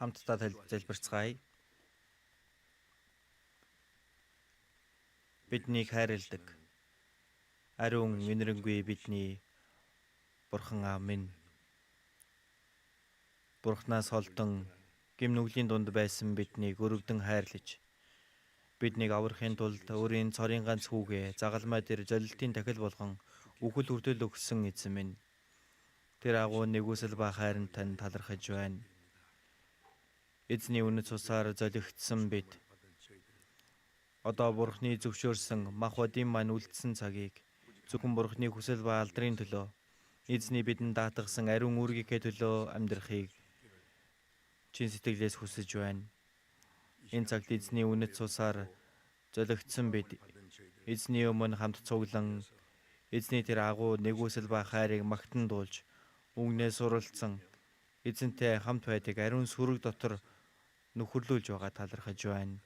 хамтдаа залбирцгаая. Биднийг хайрладаг ариун үнэрэнгүй бидний Бурхан аав минь. Бурханаас холдон гим нүглийн дунд байсан биднийг өрөвдөн хайрлаж, биднийг аврахын тулд өөрийн цорын ганц хүүгээ загалмай дээр золилтын дахил болгон үхэл хүртэл өгсөн эзэн минь. Тэр агуу нэгүсэл ба хайранд тань талархаж байна. Эзний үнэт цусаар золигдсон бид одоо Бурханы зөвшөөрсөн мах бодийн маань үлдсэн цагийг зөвхөн Бурханы хүсэл ба алдрын төлөө, эзний бидэнд даатгсан ариун үүргийнхээ төлөө амьдрахыг чин сэтгэлээс хүсэж байна. Энэ цагт эзний үнэт цусаар золигдсон бид эзний өмнө хамт цуглан эзний тэр агуу нэгүсэл ба хайрыг магтан дуулж, үгнээс суралцсан эзэнтэй хамт байдаг ариун сүрэг дотор нөхөрлүүлж байгаа талархаж байна.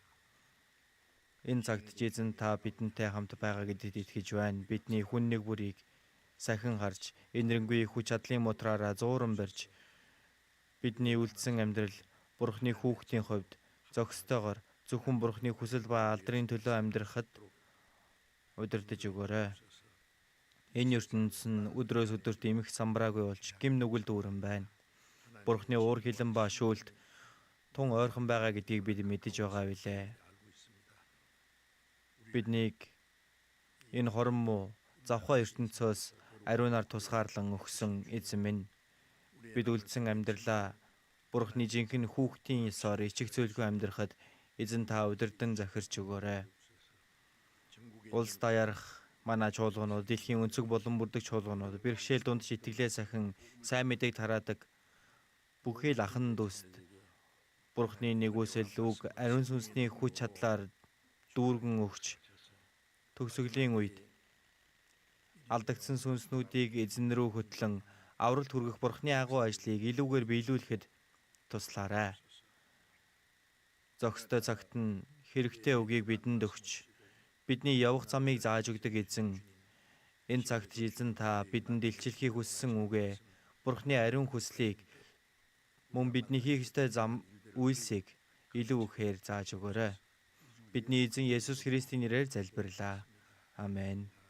Энэ цагт эзэн та бидэнтэй хамт байгаа гэдэгт итгэж байна. Бидний хүн нэг бүрийг сахин харж, энэрэнгүй хүч чадлын мутраараа зууран барьж, бидний үлдсэн амьдрал Бурханы хүүхдийн хувьд зохистойгоор зөвхөн Бурханы хүсэл ба алдрын төлөө амьдрахад удирдах өгөөрэй. Энэ ертөнцийн нь өдрөөс өдөрт эмх самбраагүй болж гим нүгэл дүүрэн байна. Бурханы уур хилэн ба шүүлт тун ойрхон байгаа гэдгийг бид мэдэж байгаа билээ. Биднийг энэ хорон муу завхаа ертөнцөөс ариунаар тусгаарлан өгсөн эзэн минь. Бид үлдсэн амьдралаа Бурханы жинхэнэ хүүхдийн ёсоор ичигцүүлгүй амьдрахад эзэн та удирдан захирч өгөөрэй. Улс даяарх манай чуулганууд, дэлхийн өнцөг болон бүрдэг чуулганууд, бэрхшээл дунд итгэлээ сахин сайн мэдээг тараадаг бүхий л ахан дүүст Бурханы нэгүсэл үг ариун сүнсний хүч чадлаар дүүргэн өгч төгсгөлийн үед алдагдсан сүнснүүдийг эзэн рүү хөтлөн авралт хүргэх Бурханы агуу ажлыг илүүгээр биелүүлэхэд туслаарай. Зохистой цагт нь хэрэгтэй үгийг бидэнд өгч бидний явах замыг зааж өгдөг эзэн. Энэ цагт эзэн та бидэнд илчлэхийг хүссэн үгээ, Бурханы ариун хүслийг, мөн бидний хийх ёстой зам үйлсийг илүү ихээр зааж өгөөрэй. Бидний эзэн Есүс Христийн нэрээр залбирлаа. Амен. Amore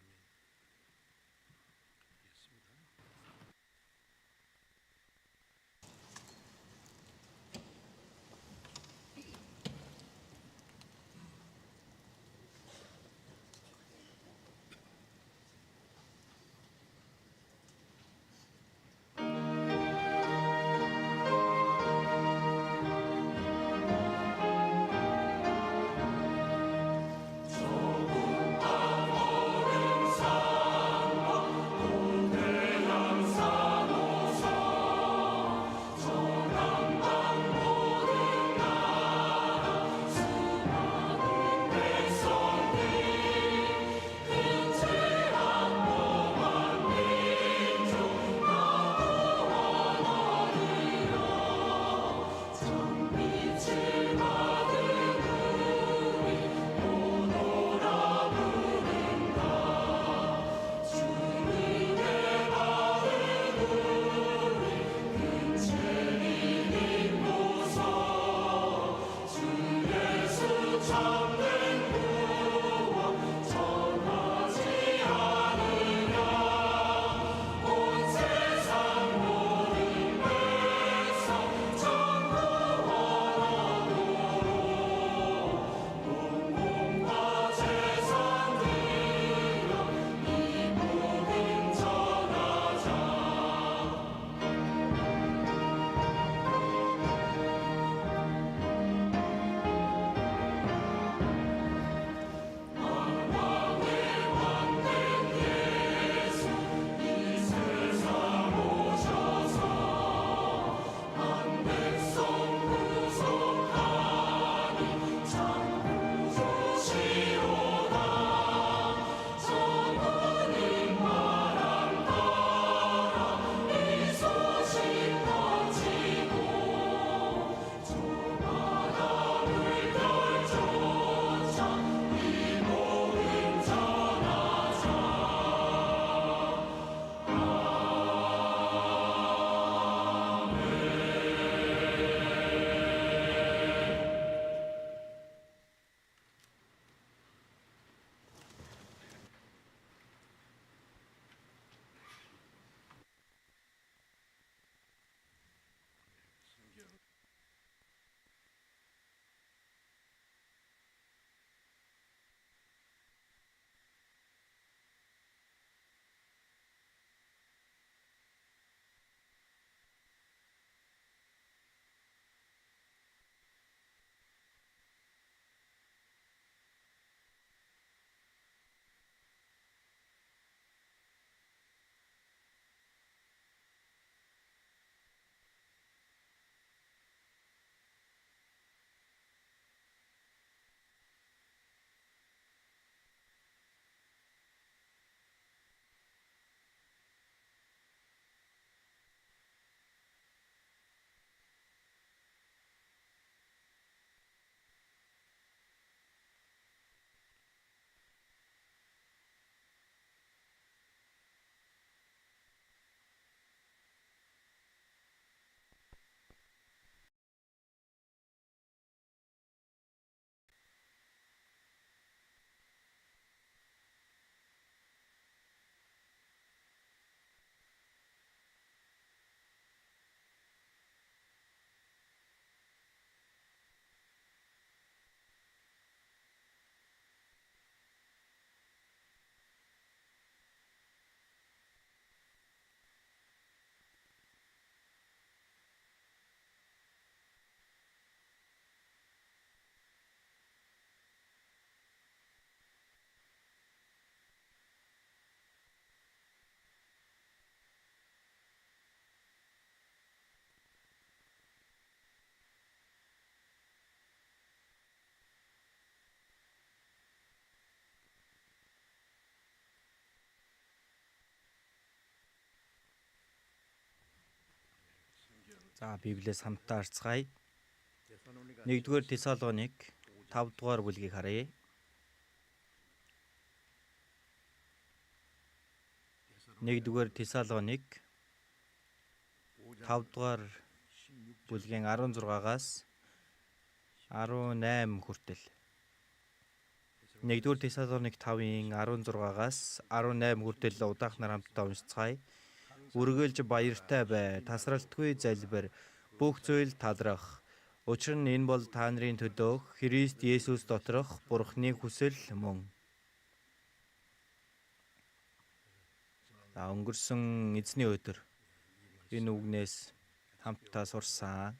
За Библиэс хамтдаа харцгаая. 1-р Тесалоник 5-р бүлгийг харъя. 1-р Тесалоник 5-р бүлгийн 16-аас 18 хүртэл. 1-р Тесалоник 5-ын 16-аас 18 хүртэл удаахнаар хамтдаа уншицгаая. Үргэлж баяртай бай, тасралтгүй залбир, бүх зүйл талархах. Учир нь энэ бол та нарын төлөөх Христ Есүс доторх Бурхны хүсэл мөн. Өнгөрсөн эзний өдөр энэ үгнээс хамтдаа сурсан.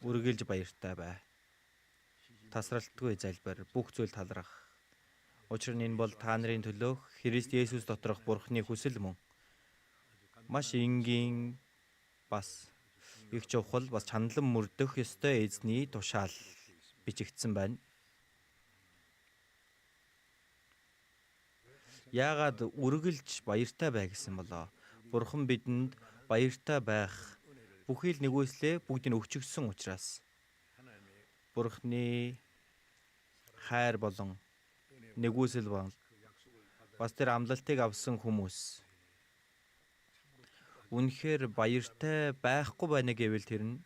Үргэлж баяртай бай, тасралтгүй залбир, бүх зүйл талархах. Учир нь энэ бол та нарын төлөөх Христ Есүс доторх Бурхны хүсэл мөн. Маш энгийн бас их чухал бас чандлан мөрдөх ёстой эзний тушаал бичигдсэн байна. Яагаад үргэлж баяртай бай гэсэн болоо? Бурхан бидэнд баяртай байх бүхий л нэгүслээ бүгдийг өгчөгдсөн учраас. Бурхны хайр болон нэгүсэл бол бас тэр амлалтыг авсан хүмүүс үнэхээр баяртай байхгүй байна гэвэл тэр нь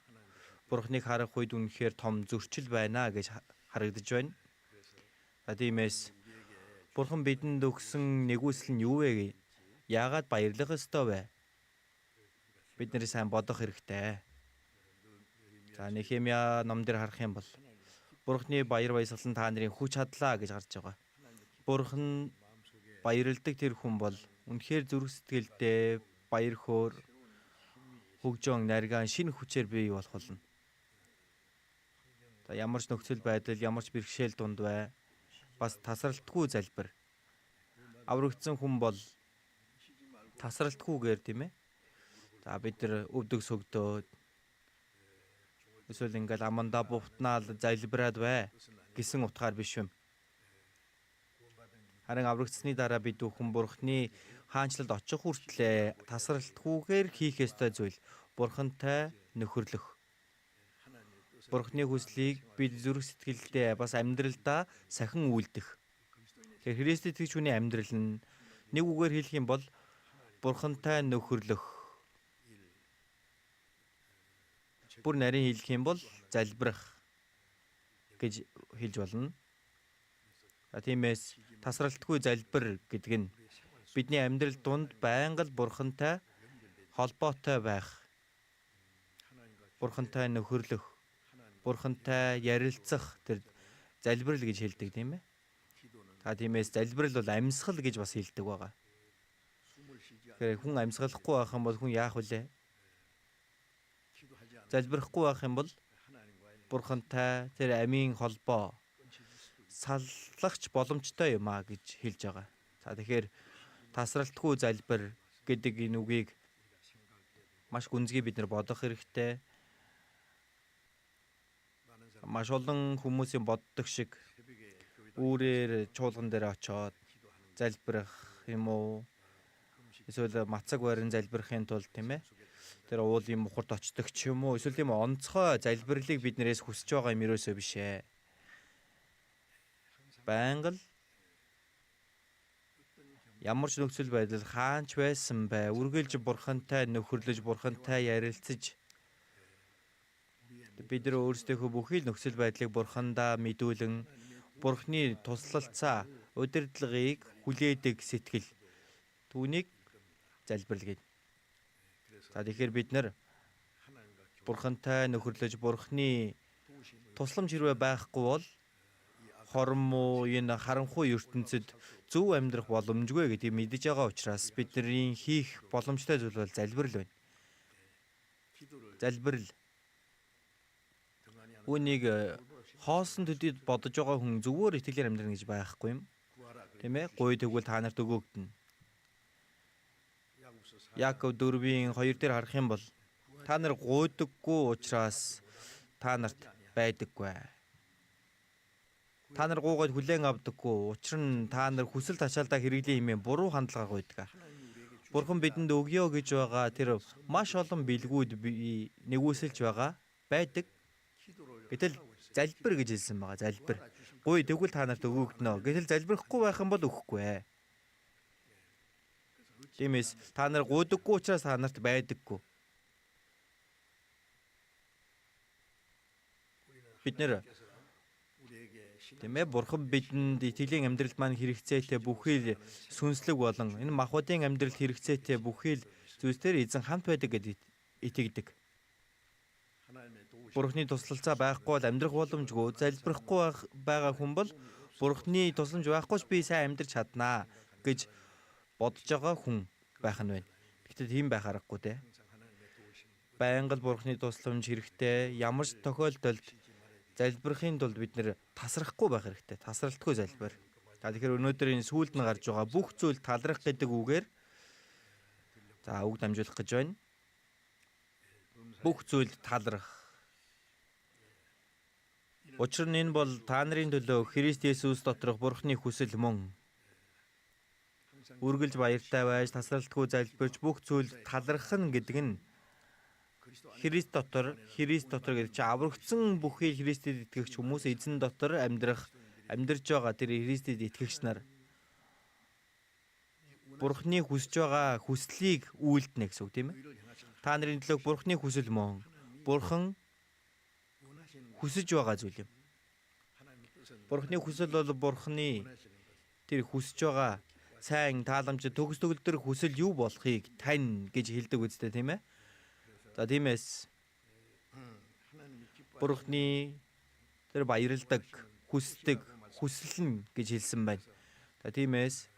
Бурхныг харах үед үнэхээр том зөрчил байна гэж харагдаж байна. Тиймээс Бурхан бидэнд өгсөн нэгүсэл нь юу вэ? Яагаад баярлах ёстой вэ? Бид нэр сайн бодох хэрэгтэй. За Нехемия ном дээр харах юм бол Бурхны баяр баясгал нь та нарын хүч чадлаа гэж гарч байгаа. Бурхан баярлдаг тэр хүн бол үнэхээр зүрх сэтгэлдээ баяр хөөр хөгжөөн нарийн шинэ хүчээр бий болох болно. За ямар ч нөхцөл байдал, ямар ч бэрхшээл дунд бай, бас тасралтгүй залбир. Аврагдсан хүн бол тасралтгүйгээр тийм ээ. За бид нар өвдөг сөгдөөд эсвэл ингээл амандаа бувтнаал залбираад бай гэсэн утгаар биш юм. Харин аврагдсны дараа бид бүхэн Бурхны хаанчлалд очих хүртлээр тасралтгүйгээр хийх ёстой зүйл Бурхантай нөхөрлөх. Бурхны хүслийг бид зүрх сэтгэлдээ бас амьдралдаа сахин үйлдэх. Тэгэхээр Христ итгэж хүний амьдрал нь нэг үгээр хэлэх юм бол Бурхантай нөхөрлөх. Бүр нарийн хэлэх юм бол залбирах гэж хэлж болно. Тиймээс тасралтгүй залбир гэдэг нь бидний амьдрал донд байнга л Бурхантай холбоотой байх, Бурхантай нөхөрлөх, Бурхантай ярилцах тэр залбирал гэж хэлдэг тийм ээ. Тиймээс залбирал бол амьсгал гэж бас хэлдэг байгаа. Тэгэхээр хүн амьсгалахгүй байх юм бол хүн яах вүлээ? Залбирахгүй байх юм бол Бурхантай тэр амийн холбоо саллагч боломжтой юм а гэж хэлж байгаа. Тэгэхээр тасралтгүй залбир гэдэг энэ үгийг маш гүнзгий бид нар бодох хэрэгтэй. Маш олон хүмүүсийн боддог шиг үүрээр чуулган дээр очоод залбирах юм уу? Эсвэл мацаг барин залбирахын тулд тийм ээ. Тэр уулын мухард очдог ч юм уу? Эсвэл тийм онцгой залбирлыг бид нэрээс хүсэж байгаа юм ерөөсөө биш ээ. Байнга л ямар ч нөхцөл байдал хаанч байсан бай, үргэлж Бурхантай нөхөрлөж, Бурхантай ярилцаж бид нар өөрсдийнхөө бүхий л нөхцөл байдлыг Бурхандаа мэдүүлэн Бурхны туслалцаа, удирдлагыг хүлээдэг сэтгэл түүнийг залбирлага. Тэгэхээр бид нар Бурхантай нөхөрлөж, Бурхны тусламж хэрвээ байхгүй бол хормоо энэ харанхуй ертөнцид зөв амьдрах боломжгүй гэдгийг мэдэж байгаа учраас бидний хийх боломжтой зүйл бол залбирал байна. Залбирал. Үүнийг хоосон төдийд бодож байгаа хүн зүгээр итгэлээр амьдрах гэж байхгүй юм. Тийм ээ? Гуй тэгвэл та нарт өгөөгдөнө. Яаков 4-ийн 2 дээр харах юм бол та нар гуйдаггүй учраас та нарт байдаггүй. Та нар гуугаад хүлээн авдаггүй. Учир нь та нар хүсэл тачаалдаа хэрэглэн хэмээн буруу хандлагаа гуйдаг. Бурхан бидэнд өгье гэж байгаа тэр маш олон бэлгүүд нэгүсэлж байгаа байдаг. Гэтэл залбир гэж хэлсэн байгаа. Залбир. Гуй тэгвэл та нарт өгөгдөнө. Гэтэл залбирахгүй байх юм бол өгөхгүй ээ. Тиймээс та нар гуйдаггүй учраас та нарт байдаггүй. Бид нэр тийм ээ Бурхан бидэнд итгэлийн амьдралд маань хэрэгцээтэй бүхий л сүнслэг болон энэ махбодын амьдралд хэрэгцээтэй бүхий л зүйлсээр эзэн хамт байдаг гэдэгт итгэдэг. Бурханы туслалцаа байхгүй бол амьдрах боломжгүй. Залбирахгүй байгаа хүн бол Бурханы тусламж байхгүй ч би сайн амьдарч чаднаа гэж бодож байгаа хүн байх нь байна. Гэхдээ тийм байх аргагүй те. Байнга л Бурханы тусламж хэрэгтэй. Ямар ч тохиолдолд залбирахын тулд бид нэр тасрахгүй байх хэрэгтэй. Тасралтгүй залбир. Тэгэхээр өнөөдөр энэ сүүлд нь гарч байгаа бүх зүйл талрах гэдэг үгээр үг дамжуулах гэж байна. Бүх зүйл талрах. Учир нь энэ бол та нарын төлөө Христ Есүс доторх Бурханы хүсэл мөн. Үргэлж баяртай байж тасралтгүй залбирч бүх зүйл талрах нь гэдэг нь Христ дотор гэдэг чинь аврагдсан бүхий Христэд итгэгч хүмүүс эзэн дотор амьдарч байгаа тэр Христэд итгэгч нар Бурханы хүсэж байгаа хүслийг үйлдэнэ гэсэн үг тийм ээ. Та нарын төлөө Бурханы хүсэл мөн. Бурхан хүсэж байгаа зүйл юм. Бурханы хүсэл бол Бурханы тэр хүсэж байгаа сайн тааламж төгс төгөлдөр хүсэл юу болохыг тань гэж хэлдэг үстэй тийм ээ. За тиймээс Бурханы тэр баярладаг, хүсдэг, хүсэлнэ гэж хэлсэн байна. За тиймээс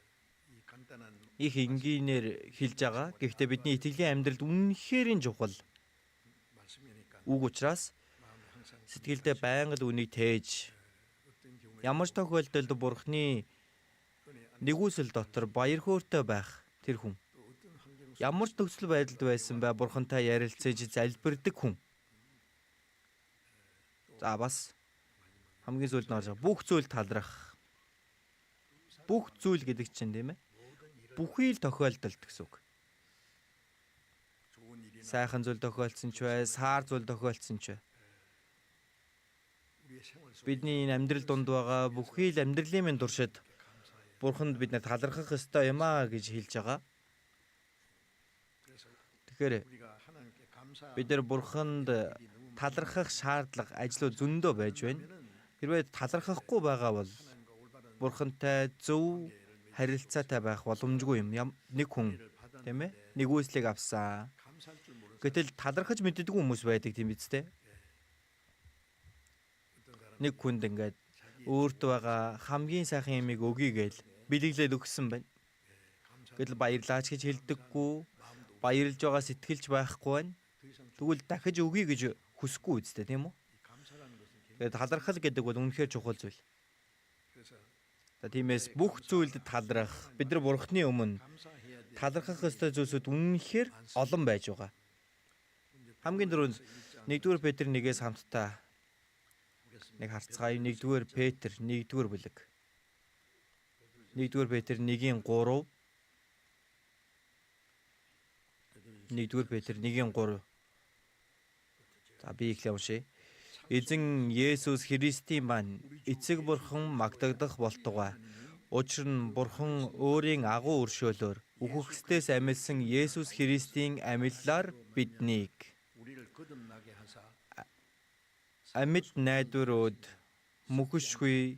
их энгийнээр хэлж байгаа. Гэхдээ бидний итгэлийн амьдралд үнэхээр чухал үг учраас сэтгэлдээ байнга л үнийг тээж ямар ч тохиолдолд Бурханы нэгүсэл дотор баяр хөөртэй байх тэр хүн. Ямар ч төгсөл байдалд байсан бай Бурхантай ярилцаж залбирдаг хүн. За бас хамгийн сүүлд нь орж байгаа бүх зүйл талрах. Бүх зүйл гэдэг чинь тийм ээ. Бүхий л тохиолдолд гэсэн үг. Сайхан зүйл тохиолдсон ч бай, саар зүйл тохиолдсон ч бай. Бидний энэ амьдрал донд байгаа бүхий л амьдралын минь туршид Бурханд бид нар талархах ёстой юм аа гэж хэлж байгаа. Тэгэхээр бид нар Бурханд талархах шаардлага ажлууд зөндөө байж байна. Хэрвээ талархахгүй байгаа бол Бурхантай зөв харилцаатай байх боломжгүй юм. Нэг хүн тийм ээ нэгүслийг авсан. Гэтэл талархаж мэддэггүй хүмүүс байдаг тийм биз дээ. Нэг хүнд ингээд өөртөө байгаа хамгийн сайхан юмыг өгье гээл бэлэглээд өгсөн байна. Гэтэл баярлаач гэж хэлдэггүй, баярлж байгаа сэтгэлж байхгүй байна. Тэгвэл дахиж өгье гэж хүсэхгүй үстэй тийм үү? Тэгээд талархал гэдэг бол үнэхээр чухал зүйл. За тиймээс бүх зүйлд талархах бид нар Бурханы өмнө талархах ёстой зүйлсүүд үнэхээр олон байж байгаа. Хамгийн түрүүнд 1-р Петр 1-ээс хамтдаа нэг харцгаая. 1-р Петр 1-р бүлэг. 1-р Петр 1-ийн 3. 1-р Петр 1-ийн 3. За би ихлэ уншия. Эзэн Есүс Христийн маань эцэг бурхан магтагдах болтугай. Учир нь Бурхан өөрийн агуу өршөөлөөр үхэгсдээс амилсан Есүс Христийн амиллаар биднийг амьд найдварууд мөхөшгүй,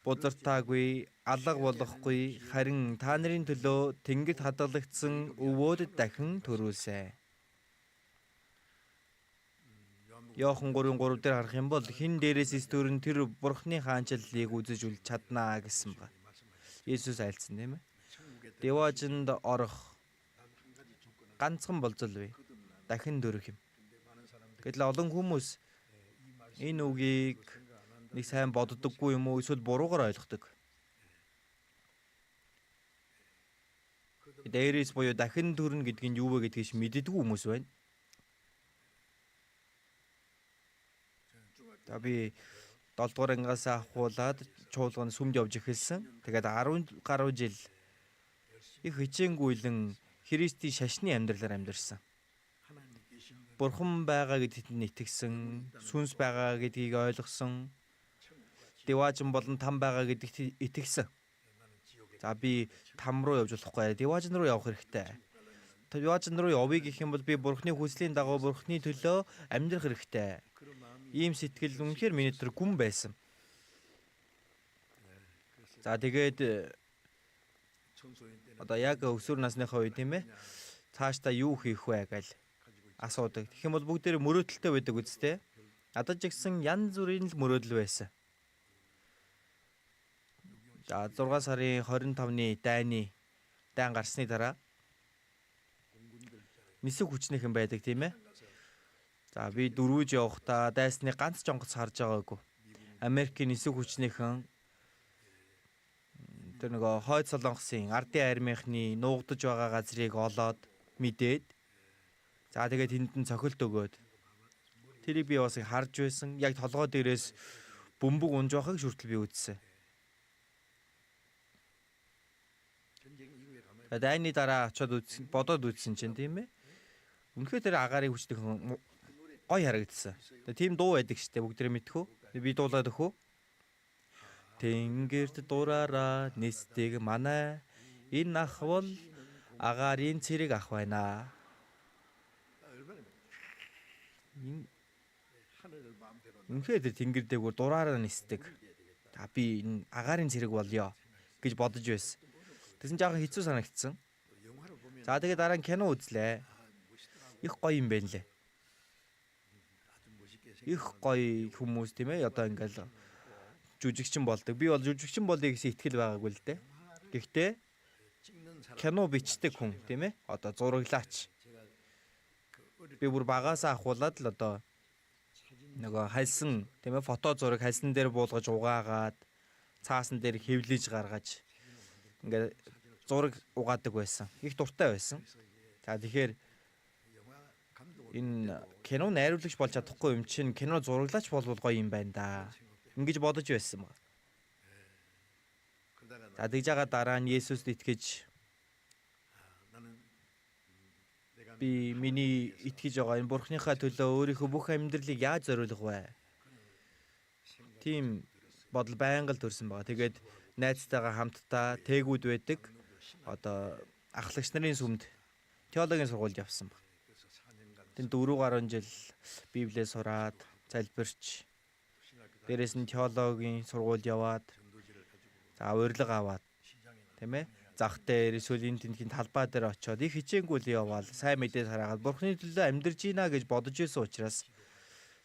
бузартаагүй, алга болохгүй харин та нарын төлөө тэнгид хадгалагдсан өвөөд дахин төрүүлсэн. Иохан 3:3 дээр харах юм бол хин дээрээс стөрн тэр Бурханы хаанчлалыг үзэж үл чаднаа гэсэн ба. Есүс айлцсан тийм ээ. Деважинд орох ганцхан болзол бай. Дахин дөрөх юм. Гэтэл олон хүмүүс энэ үгийг нэг сайн боддоггүй юм уу эсвэл буруугаар ойлгодог. Дээрээс буюу дахин төрнө гэдэг нь юу вэ гэдгийг мэддэггүй хүмүүс байна. За би 7 дугаар ангиас ахуулаад чуулганд сүмд явж эхэлсэн. Тэгээд 10 гаруй жил их хичээнгүйлэн Христийн шашны амьдралаар амьдарсан. Бурхан байгаа гэдэгт нь итгэсэн, сүнс байгаа гэдгийг ойлгосон, Деважин болон там байгаа гэдэгт итгэсэн. За би там руу явж болохгүй. Деважин руу явах хэрэгтэй. Деважин руу явъя гэх юм бол би Бурханы хүслийн дагуу Бурханы төлөө амьдрах хэрэгтэй. Ийм сэтгэл үнэхээр миний дотор гүн байсан. За тэгээд одоо яг өсвөр насныхаа үед тийм ээ цаашдаа юу хийх вэ гэж асуудаг. Тэгэх юм бол бүгдээрээ мөрөөдөлтэй байдаг үстэй. Надад ч гэсэн янз бүрийн л мөрөөдөл байсан. За 6 сарын 25-ны дайн гарсны дараа нисэх хүчнийхэн байдаг тийм ээ. За би дөрвөж явахдаа дайсны ганц жонгоц харж байгаагүй. Америкийн нисэх хүчнийхэн тэр нөгөө хойд солонгосын ардын армийнхны нуугдаж байгаа газрыг олоод мэдээд за тэгээд тэнд нь цохилт өгөөд тэрийг би бас харж байсан. Яг толгой дээрээс бөмбөг унж байхыг шүртэл би үзсэн. Дайны дараа очиод бодоод үзсэн чинь тийм ээ. Үнэхээр тэр агарын хүчнийхэн гой харагдсан. Тийм дуу байдаг штэ бүгдээ мэдхүү. Би дуулаад өгөх үү? Тэнгэрт дураараа нисдэг манай энэ ах бол агарын цэрэг ах байна. Үнэхээр тэнгэр дээгүүр дураараа нисдэг. За би энэ агарын цэрэг болёо гэж бодож байсан. Тэгсэн жоохон хэцүү санагдсан. За тэгээд дараа нь кино үзлээ. Их гоё юм байна лээ. Их гоё хүмүүс тийм ээ. Одоо ингээл жүжигчин болдог. Би бол жүжигчин болъё гэсэн итгэл байгаагүй л дээ. Гэхдээ кино бичдэг хүн тийм ээ. Одоо зураглаач. Би бүр багаасаа ахуулаад л одоо нөгөө хальсан тийм ээ фото зураг хальсан дээр буулгаж угаагаад цаасан дээр хэвлэж гаргаж ингээд зураг угаадаг байсан. Их дуртай байсан. За тэгэхээр энэ кино найруулагч болж чадахгүй юм чинь кино зураглаач болвол гоё юм байна да. Ингэж бодож байсан баг. За тэгж байгаа дараа нь Есүст итгэж би миний итгэж байгаа энэ Бурханыхаа төлөө өөрийнхөө бүх амьдралыг яаж зориулах вэ? Тийм бодол байнга л төрсэн байгаа. Тэгээд найзтайгаа хамтдаа тээгүүд байдаг. Одоо ахлагч нарын сүмд теологийн сургуульд явсан баг. Тэнд 4 гаруй жил Библийг сураад, залбирч дээрээс нь теологийн сургуульд яваад за урилга аваад тийм ээ зах дээр эсвэл энэ тентхийн талбай дээр очиод их хичээнгүй л яваал сайн мэдээ тараагаад Бурхны төлөө амьдарч ийна гэж бодож исэн учраас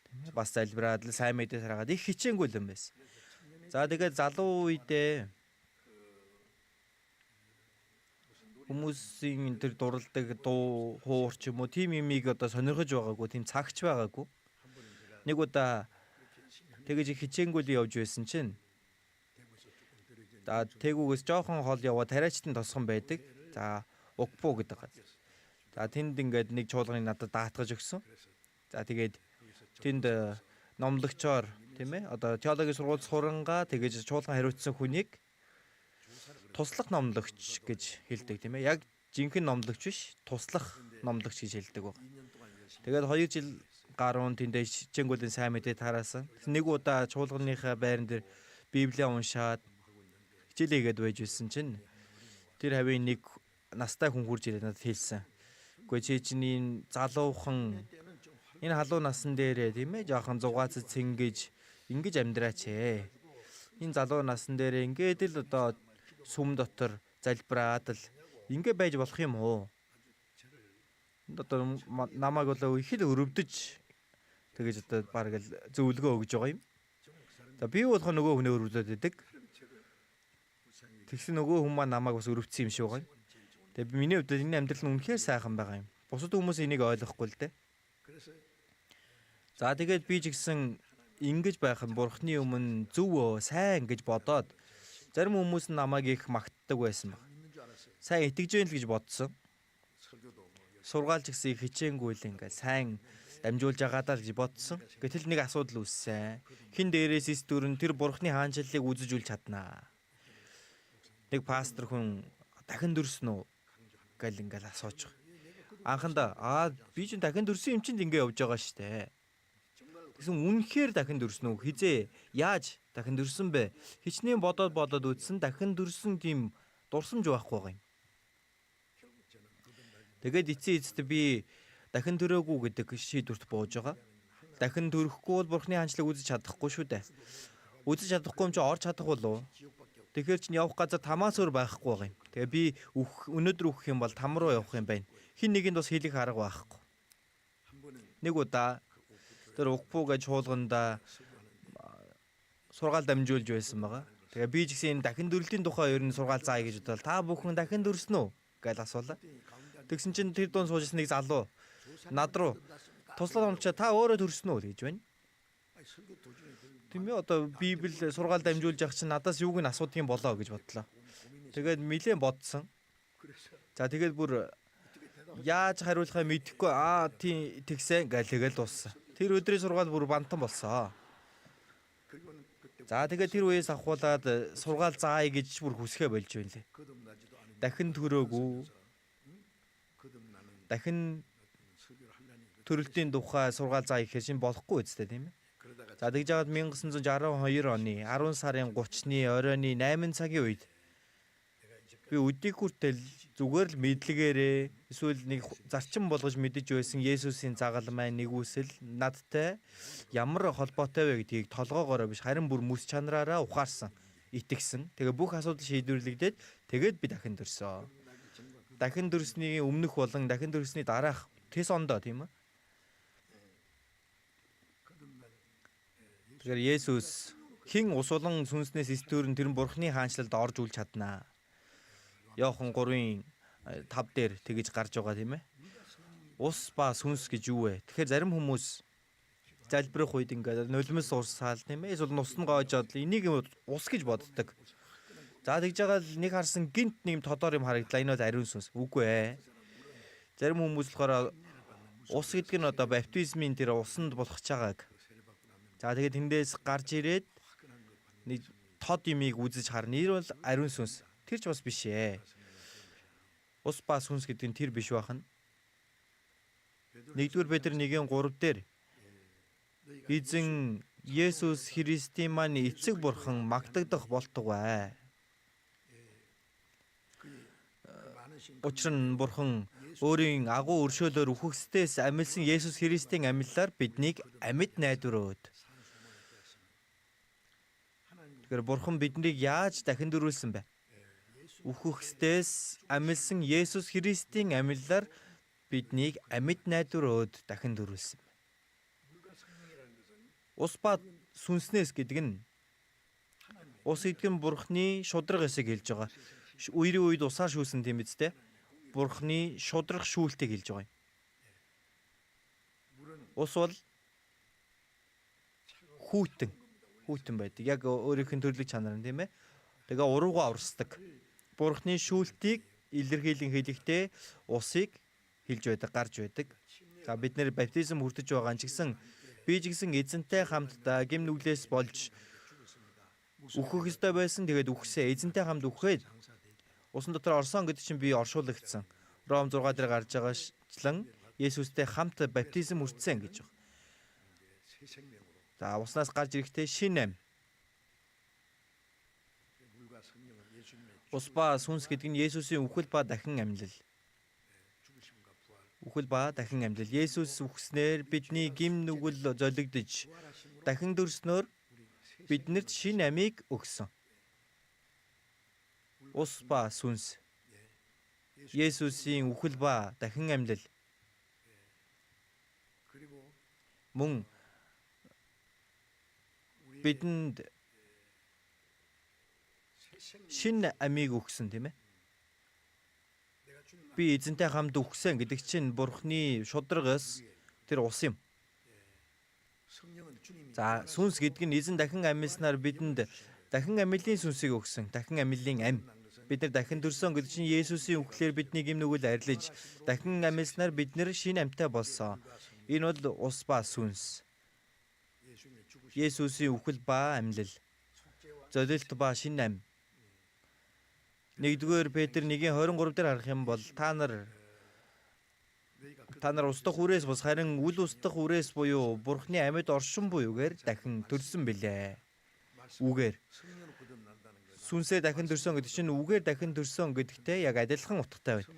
тийм ээ бас залбираад л сайн мэдээ тараагаад их хичээнгүй л юм байсан. За тэгээд залуу үедээ хүмүүсийн тэр дурладаг дуу хуур ч юм уу тийм юмыг одоо сонирхож байгаагүй, тийм цагч байгаагүй. Нэг удаа тэгэж их хичээнгүй л явж байсан чинь за тэгүүгээс жоохон хол яваад тариачтын тосгон байдаг. За Укпу гэдэг газар. За тэнд ингээд нэг чуулганыг надад даатгаж өгсөн. За тэгээд тэнд номлогчоор тийм ээ одоо теологийн сургууль сурангаа тэгэж чуулган хариуцсан хүнийг туслах номлогч гэж хэлдэг тийм ээ. Яг жинхэнэ номлогч биш, туслах номлогч гэж хэлдэг баг. Тэгээд 2 жил гаруун тэндээ хичээнгүүлийн сайн мэдээ тараасан. Нэг удаа чуулганыхаа байран дээр Библийг уншаад хичээлээгээд байж байсан чинь тэр хавийн нэг настай хүн хурж ирээд надад хэлсэн. Гэхдээ чи чиний залуухан энэ халуун насан дээрээ тийм ээ жоохон зугаацад цэнгэж ингэж амьдраач ээ. Энэ залуу насан дээрээ ингээд л одоо сүм дотор залбираад л ингэ байж болох юм уу? Одоо намайг болоо их л өрөвдөж тэгэж одоо баг л зөвлөгөө өгж байгаа юм. За би болох нөгөө хүнээ өрөвдөд байдаг. Тэгсэн нөгөө хүн маань намайг бас өрөвдсөн юм шиг байгаа юм. Тэгээ миний хувьд энэ амьдрал нь үнэхээр сайхан байгаа юм. Бусад хүмүүс энийг ойлгохгүй л дээ. За тэгээд би ч гэсэн ингэж байх нь Бурхны өмнө зөв сайн гэж бодоод зарим хүмүүс нь намайг их магтдаг байсан баг. Сайн итгэж байна л гэж бодсон. Сургаалч гэсэн их хичээнгүй л ингээ сайн дамжуулж байгаадаа л гэж бодсон. Гэтэл нэг асуудал үүссэн. Хин дээрээс эс дүрэн тэр Бурхны хаанчлалыг үзэж үл чаднаа. Нэг пастор хүн дахин дүрсэн үү? гэл ингээл асууж байгаа. Анхандаа би чинь дахин төрсөн юм чинь ингээ явж байгаа штэ. Тэгсэн үнэхээр дахин төрсөн үү? Хизээ яаж дахин төрсөн бэ? Хичнээн бодоод үзсэн дахин төрсөн тийм дурсамж байхгүй байгаа юм. Тэгээд эцэст би дахин төрөөгүй гэдэг шийдвэрт бууж байгаа. Дахин төрөхгүй бол Бурхны хаанчлыг үзэж чадахгүй шүү дээ. Үзэж чадахгүй юм чи орж чадах болов уу? Тэгэхээр чинь явах газар тамаас өөр байхгүй байгаа юм. Тэгээ би өнөөдөр үхэх юм бол там руу явах юм байна. Хин нэгэнд бас хэлэх арга байхгүй. Нэг удаа тэр угпуу гэж чуулганда сургаал дамжуулж байсан байгаа. Тэгээ би ч гэсэн дахин төрөлтийн тухай ер нь сургаал заая гэж бодвол та бүхэн дахин төрсөн үү гэж асуулаа. Тэгсэн чинь тэр дунд суужсэн нэг залуу над руу туслаад онцоо та өөрөө төрсөн үү гэж байна. Тийм ээ одоо Библи сургаал дамжуулж явах чинь надаас юуг нь асуудаг юм болоо гэж бодлоо. Тэгээд нэлээд бодсон. За тэгээд бүр яаж хариулахаа мэдэхгүй тийм тэгсэн гэлэгээл дууссан. Тэр өдрийн сургаал бүр бантан болсон. За тэгээд тэр үеэс ахуулаад сургаал заая гэж бүр хүсгээ болж байна лээ. Дахин төрөөгүй. Дахин төрөлтийн тухай сургаал заая гэхээр чинь болохгүй үстэй тийм ээ. За тэгж жагаад 1962 оны 10 сарын 30-ны оройны 8 цагийн үед би өдийг хүртэл зүгээр л мэдлэгээрээ эсвэл нэг зарчим болгож мэдэж байсан Есүсийн загалмай нэгүсэл надтай ямар холбоотой вэ гэдгийг толгоогоороо биш харин бүр мэс чанараараа ухаарсан, итгэсэн. Тэгээ бүх асуудал шийдвэрлэгдээд тэгээд би дахин төрсөн. Дахин төрсний өмнөх болон дахин төрсний дараах тэс ондоо тийм үү? Тэгэхээр Есүс хэн ус болон сүнснээс эсдүүрэн тэр Бурхны хаанчлалд орж үл чаднаа. Иохан 3:5 дээр тэгэж гарч байгаа тийм ээ. Ус ба сүнс гэж юу вэ? Тэгэхээр зарим хүмүүс залбирах үед ингээд нулимс урсаал тийм ээ. Эсвэл нус нь гоожоод энийг ус гэж боддог. За тэгж байгаа л нэг харсан гинт нэг тодор юм харагдлаа. Энэ бол ариун сүнс. Үгүй ээ. Зарим хүмүүс болохоор ус гэдэг нь одоо баптизмын тэр усанд болгож байгааг. За тэгээд тэндээс гарч ирээд нэг тод юмыг үзэж харна. Энэ бол ариун сүнс. Тэр ч бас биш ээ. Ус ба сүнс гэдэг нь тэр биш бахан. 1-р Петр 1:3 дээр эзэн Есүс Христийн маань эцэг бурхан магтагдах болтугай. Учир нь бурхан өөрийн агуу өршөөлөөр үхэгсдээс амилсан Есүс Христийн амиллаар биднийг амьд найдвар өгд. Тэгэхээр бурхан биднийг яаж дахин төрүүлсэн бэ? Үхэгсдээс амилсан Есүс Христийн амиллаар биднийг амьд найдвар өгд дахин төрүүлсэн. Ус ба сүнснээс гэдэг нь ус гэдэг нь бурхны шудраг эсийг хэлж байгаа. Үерийн үед усаар шүүсэн тийм биз дээ. Бурхны шудраг шүүлтийг хэлж байгаа юм. Ус бол хүүтэн байдаг. Яг өөрийнх нь төрлөг чанар нь тийм ээ. Тэгээ уруугаа урсдаг. Бурхны шүүлтийг илэрхийлэн хэлэхдээ усыг хэлж байдаг, гарч байдаг. За бид нэр баптизм хүртэж байгаа ч гэсэн би ч гэсэн эзэнтэй хамтдаа гим нүглээс болж үхэх ёстой байсан. Тэгээд үхсээ эзэнтэй хамт үхээд усан дотор орсон гэдэг чинь би оршуулгдсан. Ром 6 дээр гарч байгаачлан Есүстэй хамт баптизм хүртсэн гэж байна. За уснаас гарч ирэхдээ шин ам. Ус ба сүнс гэдэг нь Есүсийн үхэл ба дахин амьлал. Үхэл ба дахин амьлал. Есүс үхснээр бидний гим нүгэл золигдож дахин төрснөөр биднэрт шин амийг өгсөн. Ус ба сүнс. Есүсийн үхэл ба дахин амьлал. Мөн бидэнд шин амийг өгсөн тийм ээ. Би эзэнтэй хамт үхсэн гэдэг чинь бурхны шудрагаас тэр ус юм. За сүнс гэдэг нь эзэн дахин амьлснаар бидэнд дахин амьлын сүнсийг өгсөн. Дахин амьлын ам. Бид нар дахин төрсөн гэдэг чинь Есүсийн үхлээр бидний гим нүгэл арилж дахин амьлснаар бид нэр шин амьтай болсон. Энэ бол ус ба сүнс. Есүсийн үхэл ба амьлал. Золилт ба шин ам. 1-р Петр 1:23 дээр харах юм бол та нар устдах үрээс бус харин үл устдах үрээс буюу Бурхны амьд оршин буюугаар дахин төрсөн билээ. Үгээр сүнсээр дахин төрсөн гэдэг чинь үгээр дахин төрсөн гэдэгтэй яг адилхан утгатай байна.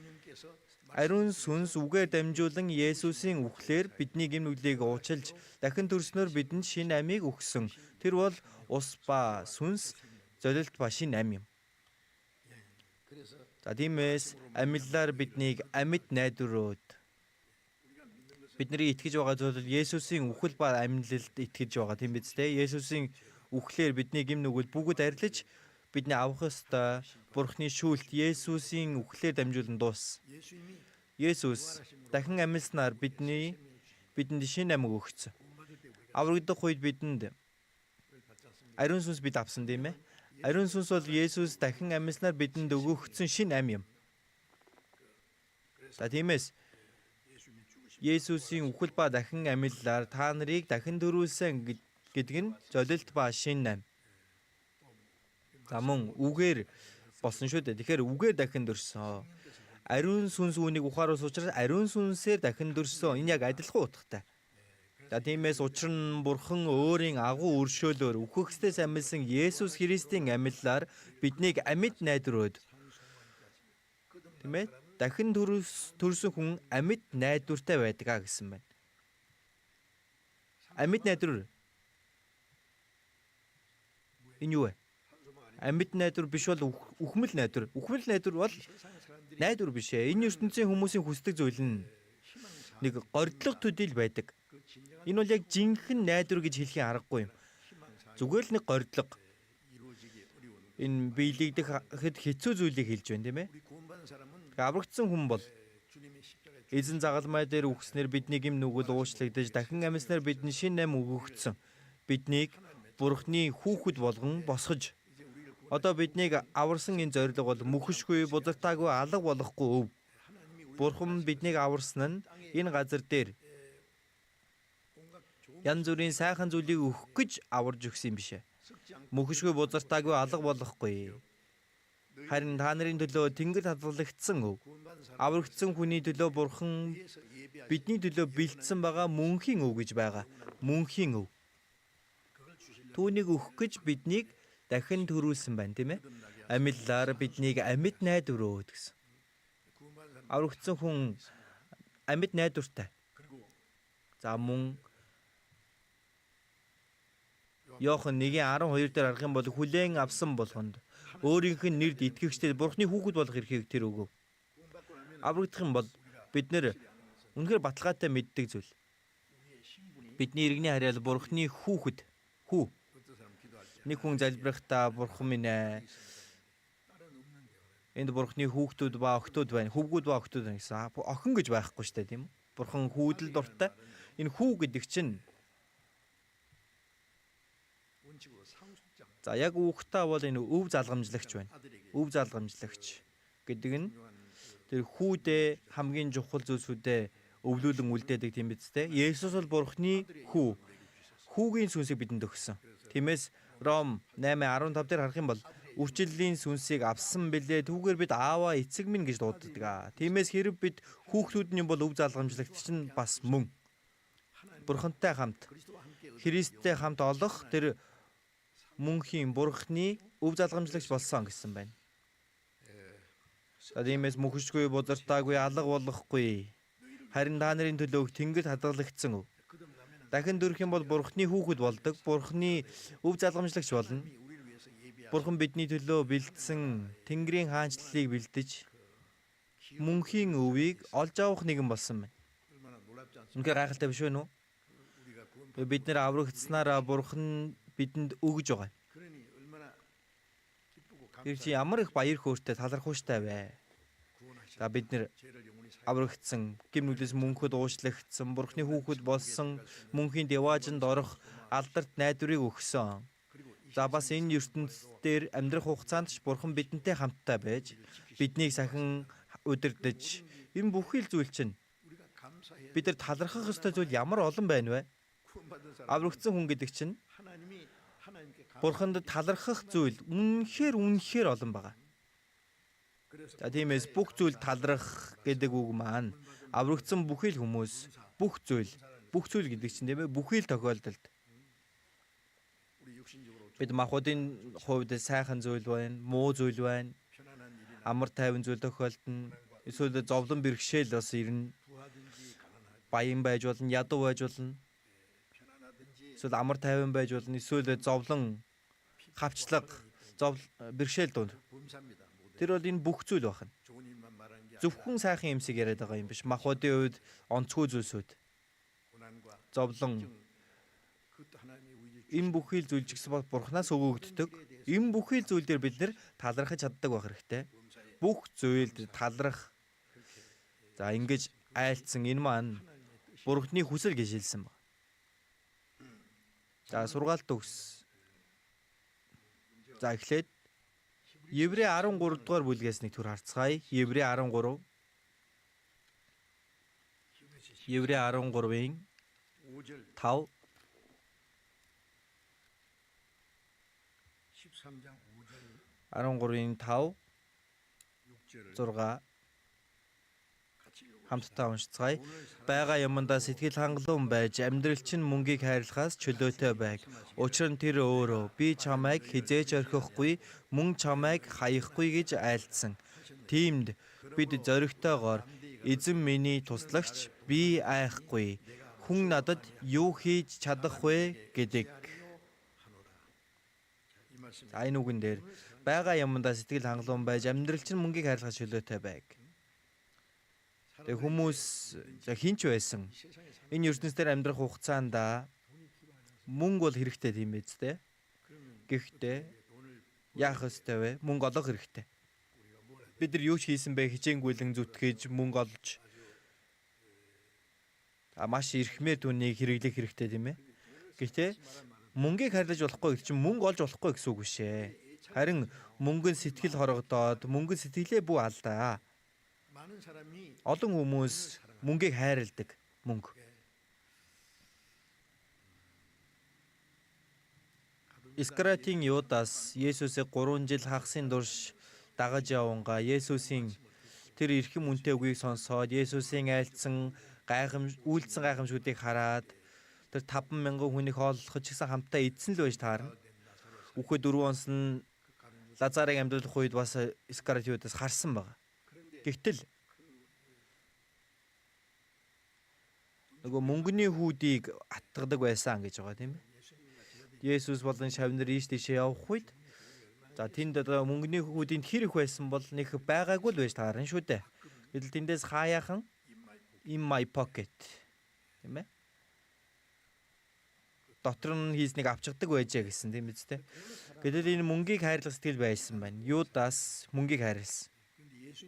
Ариун сүнс үгээр дамжуулан Есүсийн үхлээр бидний гим нүглийг уучилж дахин төрснөөр бидэнд шинэ амийг өгсөн. Тэр бол ус ба сүнс золилт ба шинэ ам юм. За тиймээс амьлаар биднийг амьд найдварууд бидний итгэж байгаа зүйл Есүсийн үхэл ба амьлалд итгэж байгаа тийм биз дээ. Есүсийн үхлээр бидний гим нүгэл бүгд арилж бидний авах ёстой Бурхны шүүлт Есүсийн үхлээр дамжуулан дууссан. Есүс дахин амьлснаар бидэнд шинэ амьг өгсөн. Аврагдах үед бидэнд ариун сүнс бид авсан тийм ээ. Ариун сүнс бол Есүс дахин амьлснаар бидэнд өгөгдсөн шинэ ам юм. За тиймээс Есүсийн үхэл ба дахин амьллаар та нарыг дахин төрүүлсэн гэдэг нь золилт ба шинэ ам. За мөн үгээр болсон шүү дээ. Тэгэхээр үгээр дахин төрсөн. Ариун сүнс үүнийг ухааруулж учраас ариун сүнсээр дахин төрсөн. Энэ яг адилхан утгатай. За тиймээс учир нь Бурхан өөрийн агуу өршөөлөөр үхэхстээс амьсан Есүс Христийн амьллаар биднийг амьд найдварууд тийм ээ дахин төрсөн хүн амьд найдвартай байдаг гэсэн байна. Амьд найдвар энэ юу вэ? Амьд найдвар биш бол үхмэл найдвар. Үхмэл найдвар бол найдвар биш ээ. Энэ ертөнцийн хүмүүсийн хүсдэг зүйл нь нэг гордлого төдийл байдаг. Энэ бол яг жинхэнэ найдвар гэж хэлхийн аргагүй юм. Зүгээр л нэг гордлого. Энэ биелэгдэх хэд хэцүү зүйлийг хэлж байна тийм ээ. Аврагдсан хүн бол эзэн загалмай дээр үхснээр бидний гим нүгэл уучлагдаж дахин амьснаар бидний шинэ ам өгөгдсөн. Биднийг Бурхны хүүхэд болгон босгож одоо биднийг аварсан энэ зорилго бол мөхөшгүй, бузартаагүй, алга болохгүй өв. Бурхан биднийг аварсан нь энэ газар дээр янз бүрийн сайхан зүйлийг өгөх гэж аварж өгсөн юм биш ээ. Мөхөшгүй, бузартаагүй, алга болохгүй. Харин та нарын төлөө тэнгэр хадгалагдсан өв. Аврагдсан хүний төлөө Бурхан бидний төлөө бэлдсэн байгаа мөнхийн өв гэж байгаа. Мөнхийн өв. Түүнийг өгөх гэж биднийг дахин төрүүлсэн байна тийм ээ. Амьллаар биднийг амьд найдварууд гэсэн. Аврагдсан хүн амьд найдвартай. За мөн Иохан 1:12 дээр арах юм бол хүлээн авсан болгонд өөрийнх нь нэрд итгэгчдээ Бурхны хүүхэд болох эрхийг тэр өгөв. Аврагдах юм бол бид нэр үнэхээр баталгаатай мэддэг зүйл. Бидний иргэний харьяал Бурхны хүүхэд хүү. Нэг хүн залбирахдаа Бурхан минь ээ энд Бурхны хүүхдүүд ба охтууд байна. Хөвгүүд ба охтууд байна гэсэн. Охин гэж байхгүй шүү дээ тийм үү? Бурхан хүүдэл дуртай. Энэ хүү гэдэг чинь за яг хүүхдтэй бол энэ өв залгамжлагч байна. Өв залгамжлагч гэдэг нь тэр хүүдээ хамгийн чухал зүйлсүүдээ өвлүүлэн үлдээдэг тийм биз дээ. Есүс бол Бурхны хүү. Хүүгийн сүнсийг бидэнд өгсөн. Тиймээс Ром 8:15 дээр харах юм бол үрчлэлийн сүнсийг авсан бэлээ. Түүгээр бид ааваа эцэг минь гэж дууддаг. Тиймээс хэрэг бид хүүхдүүд нь бол өв залгамжлагч чинь бас мөн Бурхантай хамт Христтэй хамт олох тэр мөнхийн Бурхны өв залгамжлагч болсон гэсэн байна. Тиймээс мөхөшгүй, бузартаагүй, алга болохгүй. Харин та нарын төлөө тэнгэр хадгалагдсан өв. Дахин төрөх юм бол Бурхны хүүхэд болдог. Бурхны өв залгамжлагч болно. Бурхан бидний төлөө бэлдсэн Тэнгэрийн хаанчлалыг бэлдэж мөнхийн өвийг олж авах нэгэн болсон байна. Үнэхээр гайхалтай биш үү? Бид нэр аврагдсанараа Бурхан бидэнд өгж байгаа. Тэр чи ямар их баяр хөөртэй, талархууштай вэ? За бид нэр аврагдсан, гим нүглээс мөнхөд уучлагдсан, Бурхны хүүхэд болсон, мөнхийн деваажинд орох алдарт найдварыг өгсөн. За бас энэ ертөнцийн амьдрах хугацаанд ч Бурхан бидэнтэй хамтдаа байж биднийг сахин удирдах энэ бүхий л зүйл чинь бид нар талархах ёстой зүйл ямар олон байна вэ? Аврагдсан хүн гэдэг чинь Бурханд талархах зүйл үнэхээр олон байгаа. За тиймээс бүх зүйл талрах гэдэг үг маань аврагдсан бүхий л хүмүүс бүх зүйл гэдэг чинь тийм ээ бүхий л тохиолдолд бид махбодын хувьд сайхан зүйл байна, муу зүйл байна, амар тайван зүйл тохиолдно. Эсвэл зовлон бэрхшээл бас ирнэ. Баян байж болно, ядуу байж болно. Эсвэл амар тайван байж болно. Эсвэл зовлон, хавчлага, бэрхшээл дунд. Тэр бол энэ бүх зүйл байна. Зөвхөн сайхан юмсыг яриад байгаа юм биш. Махбодын хувьд онцгой зүйлсүүд. Зовлон энэ бүхий л зүйл ч гэсэн бурхнаас өгөгддөг. Энэ бүхий л зүйл дээр бид нэр талархаж чаддаг байх хэрэгтэй. Бүх зүйл дээр таларх. За ингэж айлцсан энэ маань бурхны хүсэл гэж хэлсэн баг. За сургаалт төгс. За эхлээд Еврей 13 дугаар бүлгээс нэг төр харцгаая. Еврей 13. Еврей 13-ийн 5 13-ийн 5 6 хамтдаа уншицгаая. Бага юмдаа сэтгэл хангалуун байж амьдрал чинь мөнгийг хайрлахаас чөлөөтэй байг. Учир нь тэр өөрөө би чамайг хизээж орхихгүй, мөн чамайг хаяхгүй гэж айлдсан. Тиймд бид зоригтойгоор эзэн миний туслагч би айхгүй. Хүн надад юу хийж чадах вэ гэдэг. Энэ үгэн дээр бага юмдаа сэтгэл хангалуун байж амьдрал чинь мөнгийг хайрлахаас чөлөөтэй байг. Тэг хүмүүс хинч байсан. Энэ ертөнцийн амьдрах хугацаанд мөнгө бол хэрэгтэй тийм биз дээ. Гэхдээ яах ёстой вэ? Мөнгө олох хэрэгтэй. Бид нар юу ч хийсэн бэ? Хичээнгүйлэн зүтгэж мөнгө олж маш эрхмээр түүнийг хэрэглэх хэрэгтэй тийм ээ. Гэхдээ мөнгийг хайрлаж болохгүй гэж чинь мөнгө олж болохгүй гэсэн үг биш ээ. Харин мөнгөн сэтгэл хорогдоод мөнгөн сэтгэлээ бүү алдаа. Олон хүмүүс мөнгийг хайрладаг. Мөнгө. Искариотын Юдас Есүсийг 3 жил хагасын турш дагаж явангаа Есүсийн тэр эрхэм үнэтэй үгийг сонсоод Есүсийн айлтсан үйлдсэн гайхамшгуудыг хараад тэр 5,000 хүнийг хооллоход ч гэсэн хамтдаа эдсэн л байж таарна. Үхээд 4 онс нь Лазарыг амьдруулах үед бас Искариот Юдас харсан байна. Гэвтэл нөгөө мөнгөний хүүдийг атгадаг байсан гэж байгаа тийм ээ. Есүс болон шавнар ийш тийшээ явах үед за тэнд одоо мөнгөний хүүдийн тэр их байсан бол нэг байгаагүй л байж таарна шүү дээ. Гэтэл тэндээс хаяахан in my pocket тийм ээ. Дотор нь хийснийг авчгадаг байжээ гэсэн тийм биз дээ. Гэтэл энэ мөнгийг хайрлах сэтгэл байсан байна. Юдас мөнгийг хайрлсан.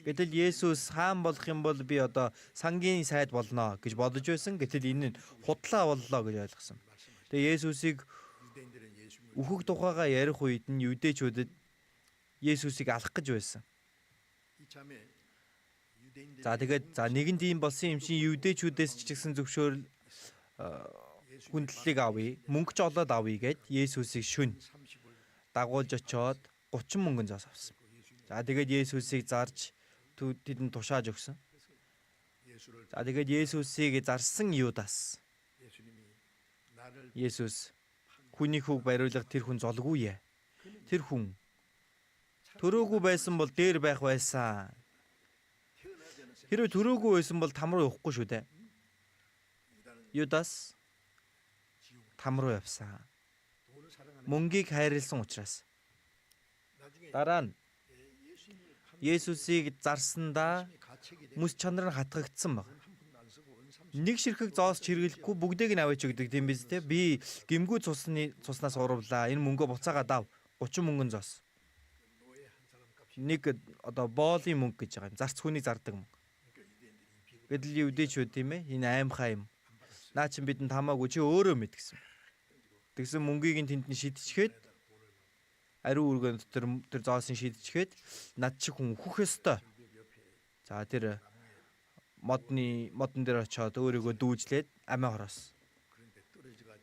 Гэтэл Есүс хаан болох юм бол би одоо сангийн сайд болно гэж бодож байсан. Гэтэл энэ нь худлаа боллоо гэж ойлгосон. Тэгээ Есүсийг үхэх тухайгаа ярих үед нь юдэчүүдэд Есүсийг алах гэж байсан. За тэгээд нэгэн тийм болсон юм чинь юдэчүүдээс ч гэсэн зөвшөөрөл хүндлэлийг авъя. Мөнгө ч олоод авъя гэд Есүсийг шүн дагуулж очоод 30 мөнгөн зоос авсан. За тэгээд Есүсийг зарж тэдэнд тушааж өгсөн. За тэгээд Есүсийг зарсан Юдас. Есүс хүний хүүг бариулах тэр хүн золгүй ээ. Тэр хүн төрөөгүй байсан бол дээр байх байсан. Хэрвээ төрөөгүй байсан бол там руу явахгүй шүү дээ. Юдас там руу явсан. Мөнгийг хайрлсан учраас. Дараа нь Есүсийг зарсандаа мэс чанар нь хатгагдсан баг. Нэг ширхэг зоос чиргэлэхгүй бүгдийг нь аваач өгдөг тийм биз дээ. Би гимгүү цуснаас уруулаа. Энэ мөнгөө буцаагаад ав. 30 мөнгөн зоос. Нэг одоо боолын мөнгө гэж байгаа юм. Зарц хүний зардаг мөнгө. Гэтэл юудэч үү тийм ээ. Энэ аимхай юм. Наа чин бидэнд хамаагүй чи өөрөө мэд гэсэн. Тэгсэн мөнгийг нь тэнд нь шидчихээд ариун үргэн дотор тэр зоосын шидчихээд над чи хүн өөхөх ёстой. За тэр модон дээр очиод өөрийгөө дүүжлээд амиа хороос.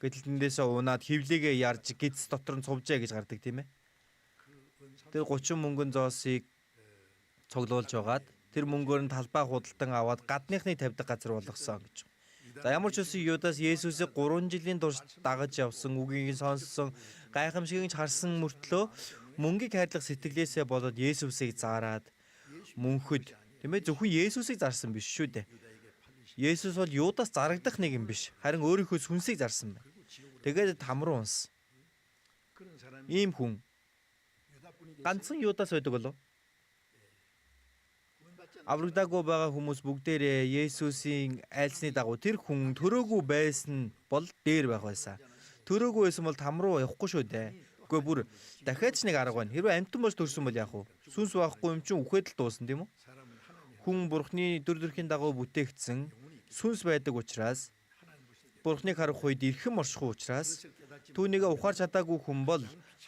Гэтэл тэндээсээ унаад хевлэгээ ярж гидс дотор нь цувжээ гэж гардаг тийм ээ. Тэр 30 мөнгөн зоосыг цуглуулж байгаад тэр мөнгөөр нь талбай худалдан аваад гадныхны тавьдаг газар болгосон гэж. За ямар ч үсэн Юдас Есүсийг 3 жилийн турш дагаж явсан, үгийг сонссон, гайхамшигыг харсан мөртлөө мөнгийг хайрлах сэтгэлээсээ болоод Есүсийг зараад мөнхөд тийм ээ зөвхөн Есүсийг зарсан биш шүү дээ. Есүс бол Юдас зарагдах нэг юм биш. Харин өөрийнхөө сүнсийг зарсан байна. Тэгээд там руу унсан. Ийм хүн ганцхан Юдас байдаг болов? Аврагдаагүй байгаа хүмүүс бүгдээрээ Есүсийн айлсны дагуу тэр хүн төрөөгүй байсан бол дээр байх байсан. Төрөөгүй байсан бол там руу явахгүй шүү дээ. Үгүй бүр дахиад ч нэг арга байна. Хэрвээ амтан болж төрсөн бол яах вэ? Сүнс байхгүй юм чинь үхээд л дуусна тийм үү? Хүн Бурхны дүр төрхийн дагуу бүтээгдсэн сүнс байдаг учраас Бурхныг харах үед эрхэм оршихуй учраас түүнийг ухаарч чадаагүй хүн бол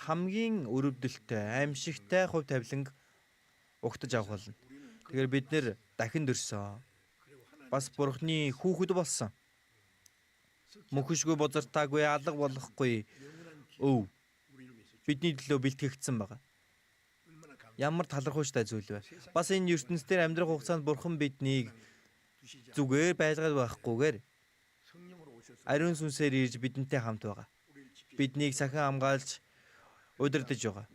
хамгийн өрөвдөлтөй, аимшигтай хувь тавиланг угтаж авах болно. Тэгэхээр бид нэр дахин төрсөн. Бас Бурхны хүүхэд болсон. Мөнхөшгүй бозартаагүй, алга болохгүй өв бидний төлөө бэлтгэгдсэн байгаа. Ямар талархуйчтай зүйл вэ? Бас энэ ертөнцийн амьдрах хугацаанд Бурхан биднийг зүгээр байлгаад байхгүйгээр ариун сүнсээр ирж бидэнтэй хамт байгаа. Биднийг сахин хамгаалж удирдах байгаа.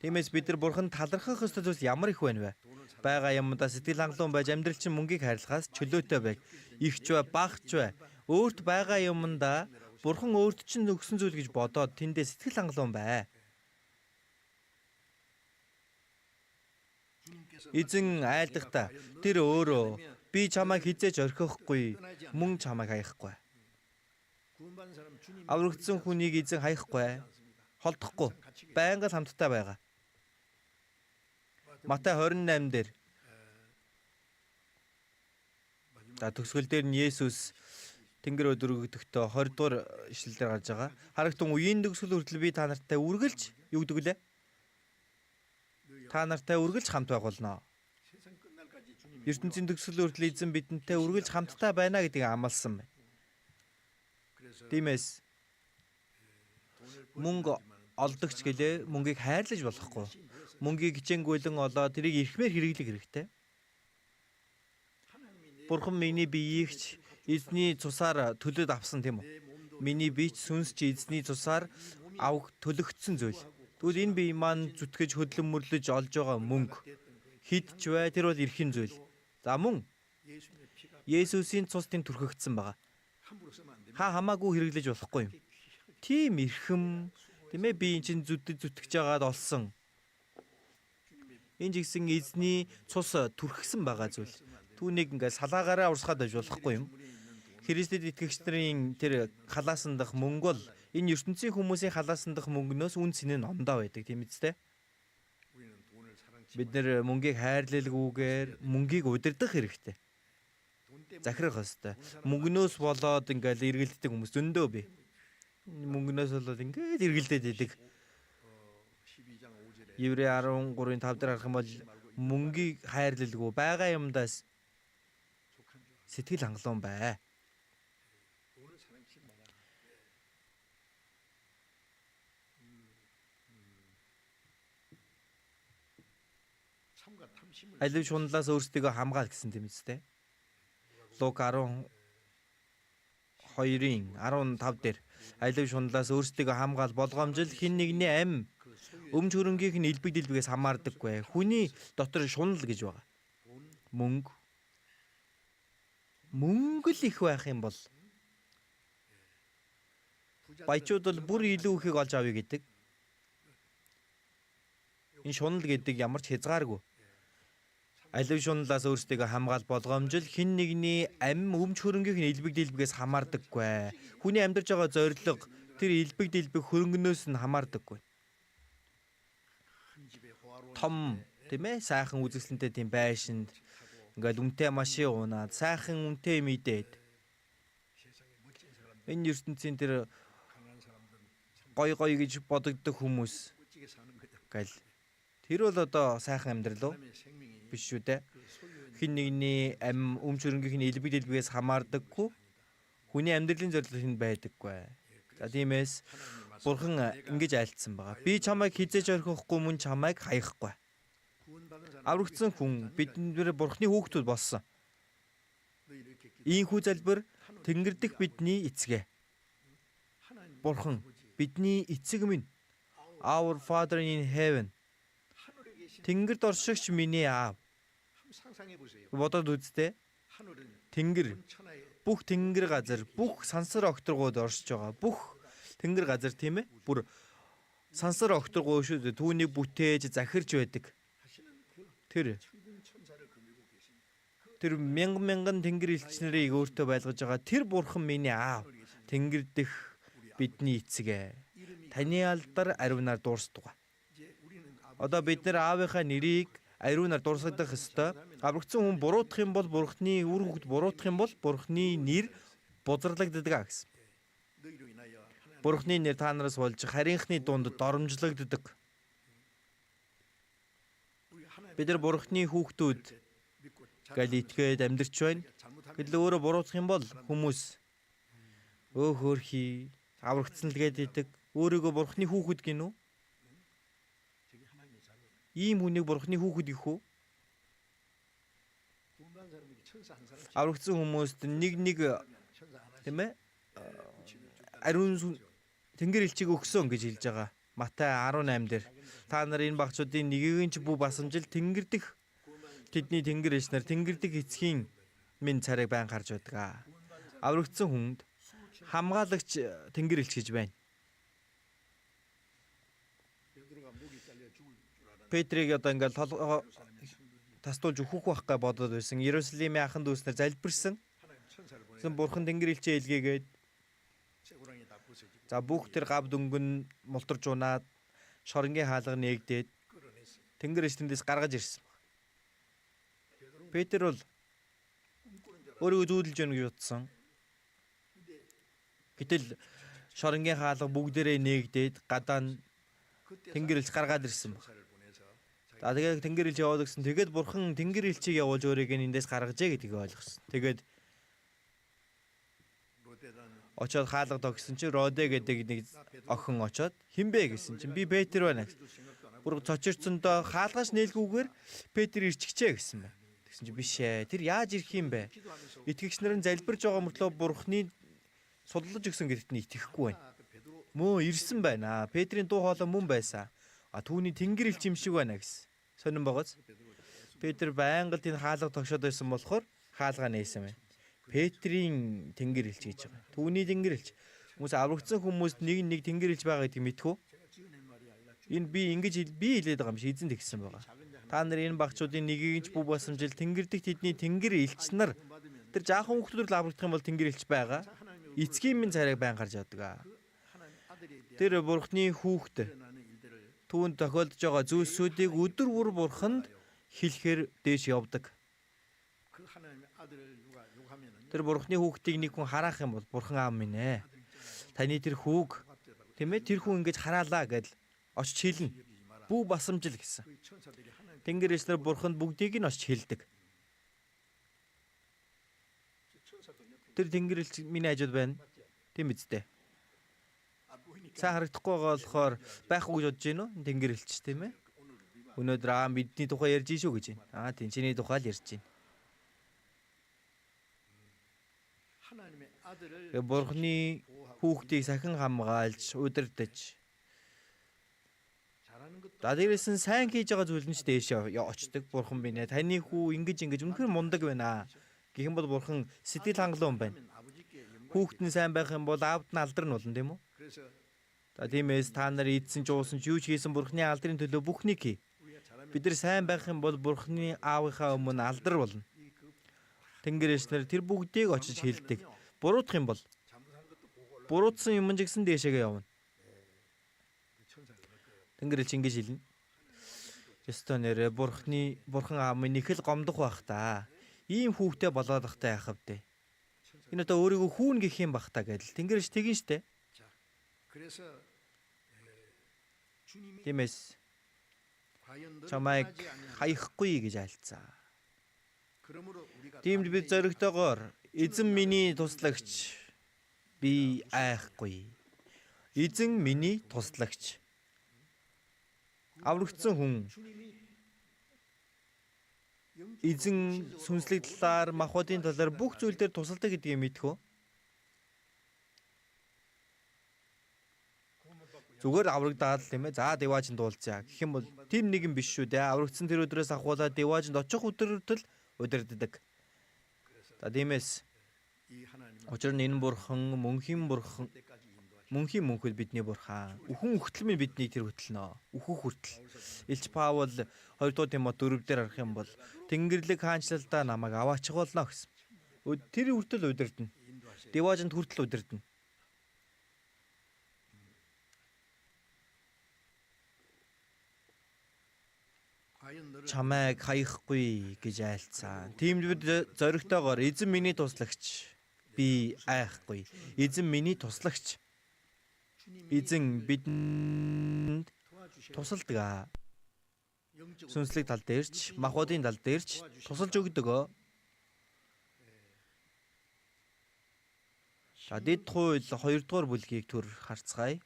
Тиймээс бид нар Бурханд талархах ёстой зүйл ямар их байна вэ? Бага юмдаа сэтгэл хангалуун байж амьдрал чинь мөнгийг хайрлахаас чөлөөтэй байг. Ихч бай, багч бай. Өөрт байгаа юмдаа Бурхан өөрт чинь өгсөн зүйл гэж бодоод тэндээ сэтгэл хангалуун бай. Эзэн айлдахдаа тэр өөрөө би чамайг хизээж орхихгүй, мөн чамайг хаяхгүй. Аврагдсан хүнийг эзэн хаяхгүй, холдохгүй, байнга хамтдаа байгаа. Матай 28 дээр төгсгөл дээр нь Есүс Тэнгэр өдрөгдөхтөө 20 дугаар ишлэлээр гарч байгаа. Харагтун үеийн төгсгөл хүртэл би та нартай үргэлж юу гэдэг лээ? Та нартай үргэлж хамт байх болно. ертөнцийн төгсгөл хүртэл эзэн бидэнтэй үргэлж хамтдаа байна гэдгийг амласан байна. Тиймээс мөнгө олдогч гэлээ мөнгийг хайрлаж болохгүй. Мөнгийг хичээнгүйлэн олоод тэрийг эрхмээр хэрэглэх хэрэгтэй. Бурхан миний биеигч эзний цусаар төлөд авсан тийм үү? Миний биеч сүнс чи эзний цусаар авах төлөгдсөн зүйл. Тэгвэл энэ бие маань зүтгэж хөдлөн мөрлөж олж байгаа мөнгө хидч бай тэр бол эрхэм зүйл. За мөн Есүсийн цус тэнд түрхэгдсэн байгаа. Хамаагүй хэрэглэж болохгүй юм. Тийм эрхэм тийм ээ би энэ чинь зүтгэж байгаад олсон. Энэ жигсэн эзний цус түрхсэн байгаа зүйл. Түүнийг ингээд салаагаараа урсгаад байж болохгүй юм. Христэд итгэгч нарын тэр халаасан дах мөнгө бол энэ ертөнцийн хүмүүсийн халаасан дах мөнгнөөс үн цэн нь ондоо байдаг тийм үстэй. Бид нэр мөнгийг хайрлалгүйгээр мөнгийг удирдах хэрэгтэй. Захирах ёстой. Мөнгнөөс болоод ингээд эргэлддэг хүмүүс зөндөө бий. Мөнгнөөс болоод ингээд эргэлдээд идэг. Еврей 13-ын 5 дээр харах юм бол мөнгийг хайрлалгүй байгаа юмдаас сэтгэл хангалуун бай. Алив шуналаас өөрсдийгөө хамгаал гэсэн тийм үстэй. Лук 12-ийн 15 дээр алив шуналаас өөрсдийгөө хамгаал болгоомжил хэн нэгний амь өмч хөрөнгөийнх нь элбэг дэлбэгээс хамаардаггүй. Хүний дотор шунал гэж байгаа. Мөнгө л их байх юм бол баячууд бол бүр илүү ихийг олж авъя гэдэг. Энэ шунал гэдэг ямар ч хязгааргүй. Алив шуналаас өөрсдийгөө хамгаал болгоомжил хэн нэгний амь өмч хөрөнгөийнх нь элбэг дэлбэгээс хамаардаггүй. Хүний амьдарч байгаа зорилго тэр элбэг дэлбэг хөрөнгнөөс нь хамаардаггүй. Том тийм ээ сайхан үзэсгэлэнтэй тийм байшинд ингээл үнэтэй машин унаад сайхан үнэтэй мэдээд энэ ертөнцийн тэр гой гэж бодогддог хүмүүс гэл тэр бол одоо сайхан амьдрал уу биш шүү дээ. Хин нэгний амь өмч хөрөнгөийнх нь элбэг дэлбэгээс хамаардаггүй. Хүний амьдралын зорилго тэнд байдаггүй. За тиймээс Бурхан ингэж айлтсан байгаа. Би чамайг хизээж орхихгүй мөн чамайг хаяхгүй. Аврагдсан хүн бидний Бурхны хүүхдүүд болсон. Ийхүү залбир Тэнгэр дэх бидний эцгээ. Бурхан бидний эцэг минь. Our Father in heaven. Тэнгэрд оршигч миний аав. Бодоод үзтээ. Тэнгэр, бүх тэнгэр газар, бүх сансар огторгууд оршиж байгаа. Бүх тэнгэр газар тийм ээ. Бүр сансар огторгуу шүү дээ. Түүнийг бүтээж захирч байдаг. Тэр мянган тэнгэр элч нарыг өөртөө байлгаж байгаа. Тэр Бурхан миний аав. Тэнгэр дэх бидний эцэг. Таны алдар ариунаар дуурсдаг. Одоо бид нэр аавынхаа нэрийг ариунаар дуурсгах ёстой. Аврагдсан хүн буруутах юм бол Бурхны үр хүүхэд буруутах юм бол Бурхны нэр бузарлагддаг гэсэн. Бурхны нэр та нараас болж харийнхны дунд доромжлогддог. Бид нар Бурхны хүүхдүүд гал итгээд амьдарч байна. Гэтэл өөрөө буруутах юм бол хүмүүс хөөхий аврагдсан л гээд идэг. Өөрийгөө Бурхны хүүхэд гинүү? Ийм хүнийг Бурхны хүүхэд гэх үү? Аврагдсан хүмүүст нэг тийм ээ ариун тэнгэр элчийг өгсөн гэж хэлж байгаа. Матай 18 дээр та нар энэ багцуудын нэгийг ч бүү басамжил тэнгэр дэх тэдний тэнгэр элч нар тэнгэр дэх эцгийн минь царайг байн харж байдаг. Аврагдсан хүнд хамгаалагч тэнгэр элч гэж байна. Петрийг одоо ингээл тастуулж өгөх байх гэж бодоод байсан. Иерусалимийн анхан дүүснэр залбирсан. Тэгсэн Бурхан тэнгэр элчээ илгээгээд за бүх тэр гав дөнгөн мултарж унаад шоронгийн хаалга нээгдээд тэнгэр элчтэндээс гаргаж ирсэн. Петр бол өөрийгөө зүүдэлж өгнө гэж утсан. Гэтэл шоронгийн хаалга бүгдээрээ нээгдээд гадаа нь тэнгэр элч гаргаад ирсэн баг. За тэгээд тэнгэр элч яваад гисэн. Тэгээд Бурхан тэнгэр элчийг явуулж өөрийг эндээс гаргажээ гэдгийг ойлгосон. Тэгээд очоод хаалга тогсон чинь Роде гэдэг нэг охин очоод хинбэ гэсэн чинь би Петр байна. Бүр цочирцондоо хаалгаш нээлгүүгээр Петр ирчихжээ гэсэн байна. Тэгсэн чинь биш ээ. Тэр яаж ирэх юм бэ? Итгэгч нарын залбирж байгаа мөртлөө Бурхны судалж өгсөн гэдэгт нь итгэхгүй байна. Мөө ирсэн байна. Петрийн дуу хоолой мөн байсан. Түүний тэнгэр элч юм шиг байна гэсэн. Сонирн байгаач. Петр байнга тийм хаалга тогшоод байсан болохоор хаалга нээсэн байна. Петрийн тэнгэр элч гэж байгаа. Түүний тэнгэр элч. Хүмүүс аврагдсан хүмүүст нэг тэнгэр элч байгаа гэдгийг мэдхүү. Энэ би ингэж хэлээд байгаа юм шиг эзэн тэгсэн байгаа. Та нар энэ багчуудын нэгийг ч бүү басамжил тэнгэр дэх тэдний тэнгэр элч нар тэр жаахан хүүхдүүд л аврагдах юм бол тэнгэр элч байгаа. Эцгийн минь царайг байн гарч яадаг. Тэр Бурхны хүүхэд түүнд тохиолдож байгаа зүйлсүүдийг өдөр бүр Бурханд хэлэхээр дээш явдаг. Тэр Бурхны хүүхдийг нэг хүн хараах юм бол Бурхан аав минь ээ. Таны тэр хүүг тийм ээ тэр хүн ингэж хараалаа гэдэл очиж хэлнэ. Бүү басамжил гэсэн. Тэнгэр элч нар Бурханд бүгдийг нь очиж хэлдэг. Тэр тэнгэр элч миний хажууд байна. Тийм үсттэй. Сайн харагдахгүй байгаа болохоор байхгүй гэж бодож гин үү? Тэнгэр элч тийм ээ. Өнөөдөр бидний тухай ярьж шүү гэж байна. Тийм чиний тухай л ярьж байна. Бурхны хүүхдийг сахин хамгаалж, удирдах. Дээрээс нь сайн хийж байгаа зүйл нь ч дээш очдог. Бурхан минь ээ. Таны хүү ингэж үнэхээр мундаг байна. Гэх юм бол Бурхан сэтгэл хангалуун байна. Хүүхэд нь сайн байх юм бол аавд нь алдар нь болно тийм үү? За тиймээс та нар эдсэн ч уусан ч юу ч хийсэн Бурхны алдрын төлөө бүхнийг хий. Бид нар сайн байх юм бол Бурхны аавынхаа өмнө алдар болно. Тэнгэр элч нар тэр бүгдийг очиж хэлдэг. Буруутах юм бол буруутсан юм жигсэн дээшээгээ явна. Тэнгэр элч ингэж хэлнэ. Ёстой нэрэ Бурхан аав минь их л гомдох байх та. Ийм хүүхдээ болоод ахтай яхав дээ. Энэ одоо өөрийгөө хүүн гэх юм бах та гэдэл. Тэнгэр элч тэгин штэ. Тиймээс чамайг хаяхгүй гэж альцаа. Тиймд бид зоригтойгоор эзэн миний туслагч би айхгүй. Эзэн миний туслагч. Аврагдсан хүн эзэн сүнслэг талаар, махбодын талаар бүх зүйлээр тусалдаг гэдгийг мэдэх үү? Зүгээр аврагдаал тийм ээ. За деважинд уулзъя гэх юм бол тийм нэг юм биш шүү дээ. Аврагдсан тэр өдрөөс ахуулаад деважинд очих өдрөтөл удирддаг. За тиймээс учир нь энэ бурхан мөнхийн мөнхөд бидний бурхан. Үхэн хүртэл минь биднийг тэр хөтлөнө. Үхэх хүртэл. Илч Паул 2 дугаар Тимот 4-дээр харах юм бол Тэнгэрлэг хаанчлалдаа намайг аваачих болно гэсэн. Тэр хүртэл удирдна. Деважинд хүртэл удирдна. Чамайг хаяхгүй гэж айлцсан. Тийм бид зоригтойгоор эзэн миний туслагч. Би айхгүй. Эзэн миний туслагч. Эзэн бидэнд тусалдаг. Сүнслэг тал дээрч, махбодын тал дээрч тусалж өгдөг. За дид хууль 2 дугаар бүлгийг төр харцгаая.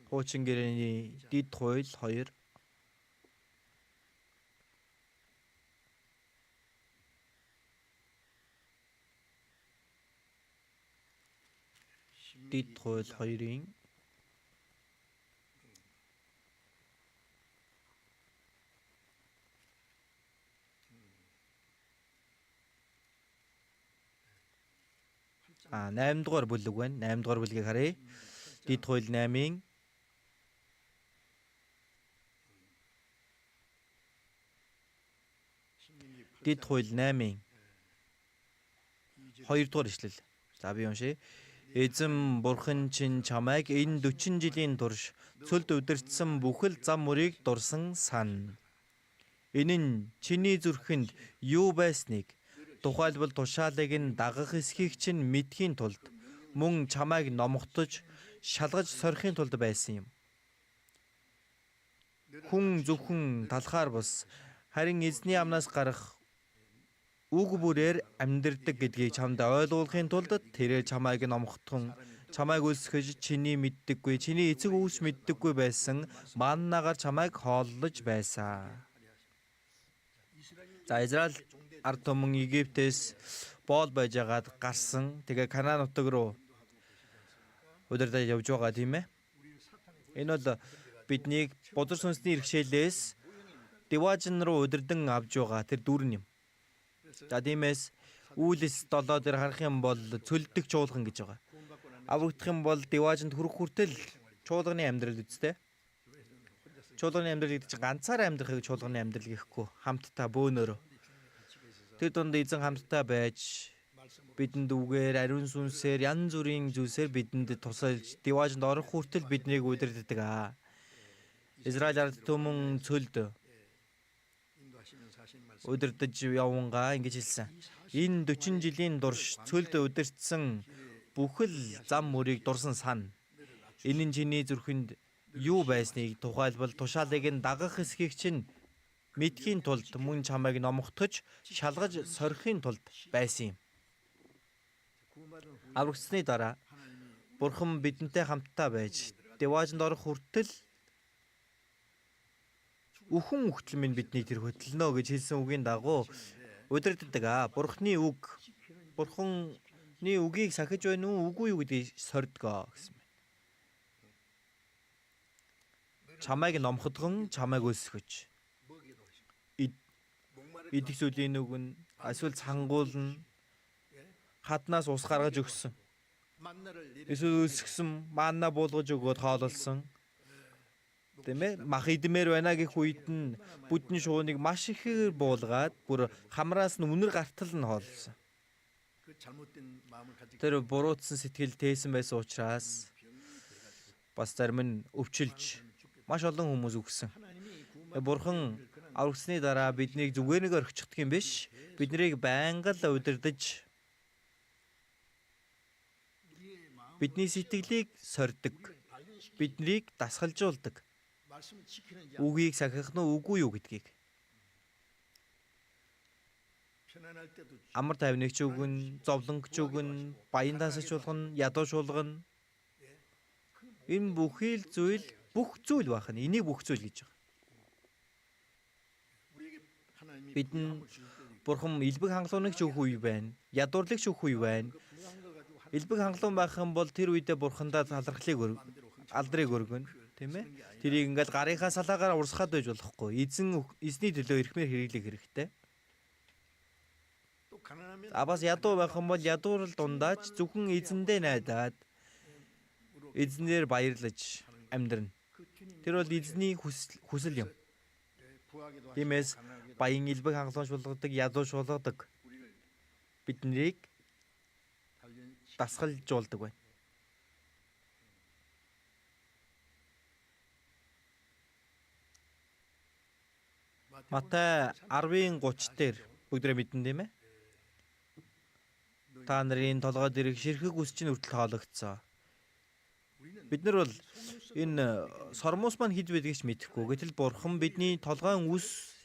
Хуучин гэрээний дид хууль 2. Дид хууль 2-ын 8 дугаар бүлэг байна. 8 дугаар бүлгийг харъя. Дид хууль 8-ын Дид хууль 8-ын 2 дугаар ишлэл. За би уншия. Эзэн бурхан чинь чамайг энэ 40 жилийн турш цөлд удирдсан бүхэл зам мөрийг дурсан сан. Энэ нь чиний зүрхэнд юу байсныг тухайлбал тушаалыг нь дагах эсхийг чинь мэдхийн тулд мөн чамайг номготож шалгаж сорихын тулд байсан юм. Хүн зөвхөн талхаар бус харин эзний амнаас гарах үг бүрээр амьдэрдэг гэдгийг чамд ойлгуулахын тулд тэрээр чамайг номготхон чамайг өлсгөж чиний мэддэггүй чиний эцэг өвс мэддэггүй байсан маннагаар чамайг хооллож байсан. За Израиль ард түмэн Египтээс боол байж агаад гарсан. Тэгээ Канаан нутаг руу удирдах явж байгаа тийм ээ. Энэ бол биднийг бузар сүнсний иргэшээлээс деважин руу удирдан авж байгаа тэр дүрэн юм. За тиймээс Үйлс 7 дээр харах юм бол цөлдөг чуулган гэж байгаа. Аврагдах юм бол деважинд хүрэх хүртэл чуулганы амьдрал үстэй. Чуулганы амьдрал гэдэг чинь ганцаараа амьдрахыг чуулганы амьдрал гэхгүй хамтдаа бөөнөрөө. Тэр дунд эзэн хамтдаа байж бидэнд үгээр ариун сүнсээр янз бүрийн зүйлсээр бидэнд тусалж деважинд орох хүртэл биднийг удирддаг. Израиль ард түмэн цөлд удирдах явангаа ингэж хэлсэн. Энэ 40 жилийн турш цөлд удирдсан бүхэл зам мөрийг дурсан сан. Энэ нь чиний зүрхэнд юу байсныг тухайлбал тушаалыг нь дагах эсхийг чинь мэдхийн тулд мөн чамайг номготож шалгаж сорихын тулд байсан юм. Аврагдсны дараа Бурхан бидэнтэй хамтдаа байж деважинд орох хүртэл үхэн хүртэл минь бидний тэр хөтлөнө гэж хэлсэн үгийн дагуу удирддаг. Бурханы үг. Бурханы үгийг сахиж байна уу, үгүй юу гэдгийг сордгоо гэсэн. Чамайг номходгон, чамайг өлсгөж. Идэх зүйлийн үг нь эсвэл цангуулна. Хаднаас ус гаргаж өгсөн. Эсвэл өлсгсөн, манна буулгаж өгөөд хоололсон. Тийм ээ, мах идмээр байна гэх үед нь бүдэн шууныг маш ихээр буулгаад бүр хамраас нь үнэр гартал нь хоолсон. Тэр буруутсан сэтгэл тээсэн байсан учраас бас зарим нь өвчилж маш олон хүмүүс үгсэн. Бурхан аврагсны дараа биднийг зүгээр нэг орхичихдаг юм биш. Биднийг байнга л удирдах, бидний сэтгэлийг сордог, биднийг дасгалжуулдаг. Үгийг сахих нь үгүй юу гэдгийг. Амар тайвныг ч өгөн, зовлонг ч өгөн, баян тасаж болгоно, ядуу шуулгана. Энэ бүхий л бүх зүйл байх нь. Энийг бүх зүйл гэж байгаа. Бидэн Бурхан элбэг хангалууныг ч өгөх үе байна. Ядуурлыг ч өгөх үе байна. Элбэг хангалуун байх юм бол тэр үедээ Бурхандаа алдрыг өргөнө, тийм ээ? Тэрийг ингээл гарынхаа салаагаар урсгаад байж болохгүй. Эзний төлөө эрхмээр хэрэглэх хэрэгтэй. Бас ядуу байх юм бол ядуурл дундааж зөвхөн эзэндээ найдаад эзнээр баярлаж амьдрна. Тэр бол эзний хүсэл юм. Тиймээс баян элбэг хангалуунч болгодог, ядууч болгодог биднийг дасгалжуулдаг байна. Матай 10:30 дээр бүгдээ мэдэн тийм ээ. Та нарын толгойд ирэх ширхэг үс чинь хүртэл хоологдсон. Бид нар бол энэ сормус маань хэд байдгийг ч мэдэхгүй. Гэтэл Бурхан бидний толгойн үс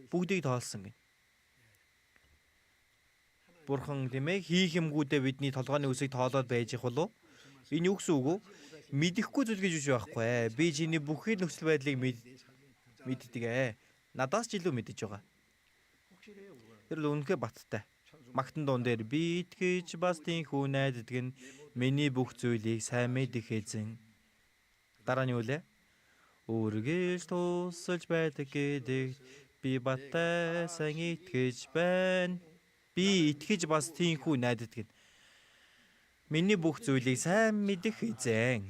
бүгдийг тоолсон гэнэ. Бурхан тийм ээ хийх юмгуудаа бидний толгойн үсийг тоолоод байж их болов. Энэ юу гэсэн үг вэ? Мэдэхгүй зүйл гэж үгүй байхгүй. Би чиний бүхий нөхцөл байдлыг мэддэг. Надаас ч илүү мэдэж байгаа. Тэр л үнэхээр баттай. Магтан дуун дээр би итгэж бас тийхүү найддаг нь миний бүх зүйлийг сайн мэдэх эзэн. Дараа нь юу лээ? Үргэлж тусалж байдаг гэдэг би баттай сайн итгэж байна. Би итгэж бас тийхүү найддаг нь миний бүх зүйлийг сайн мэдэх эзэн.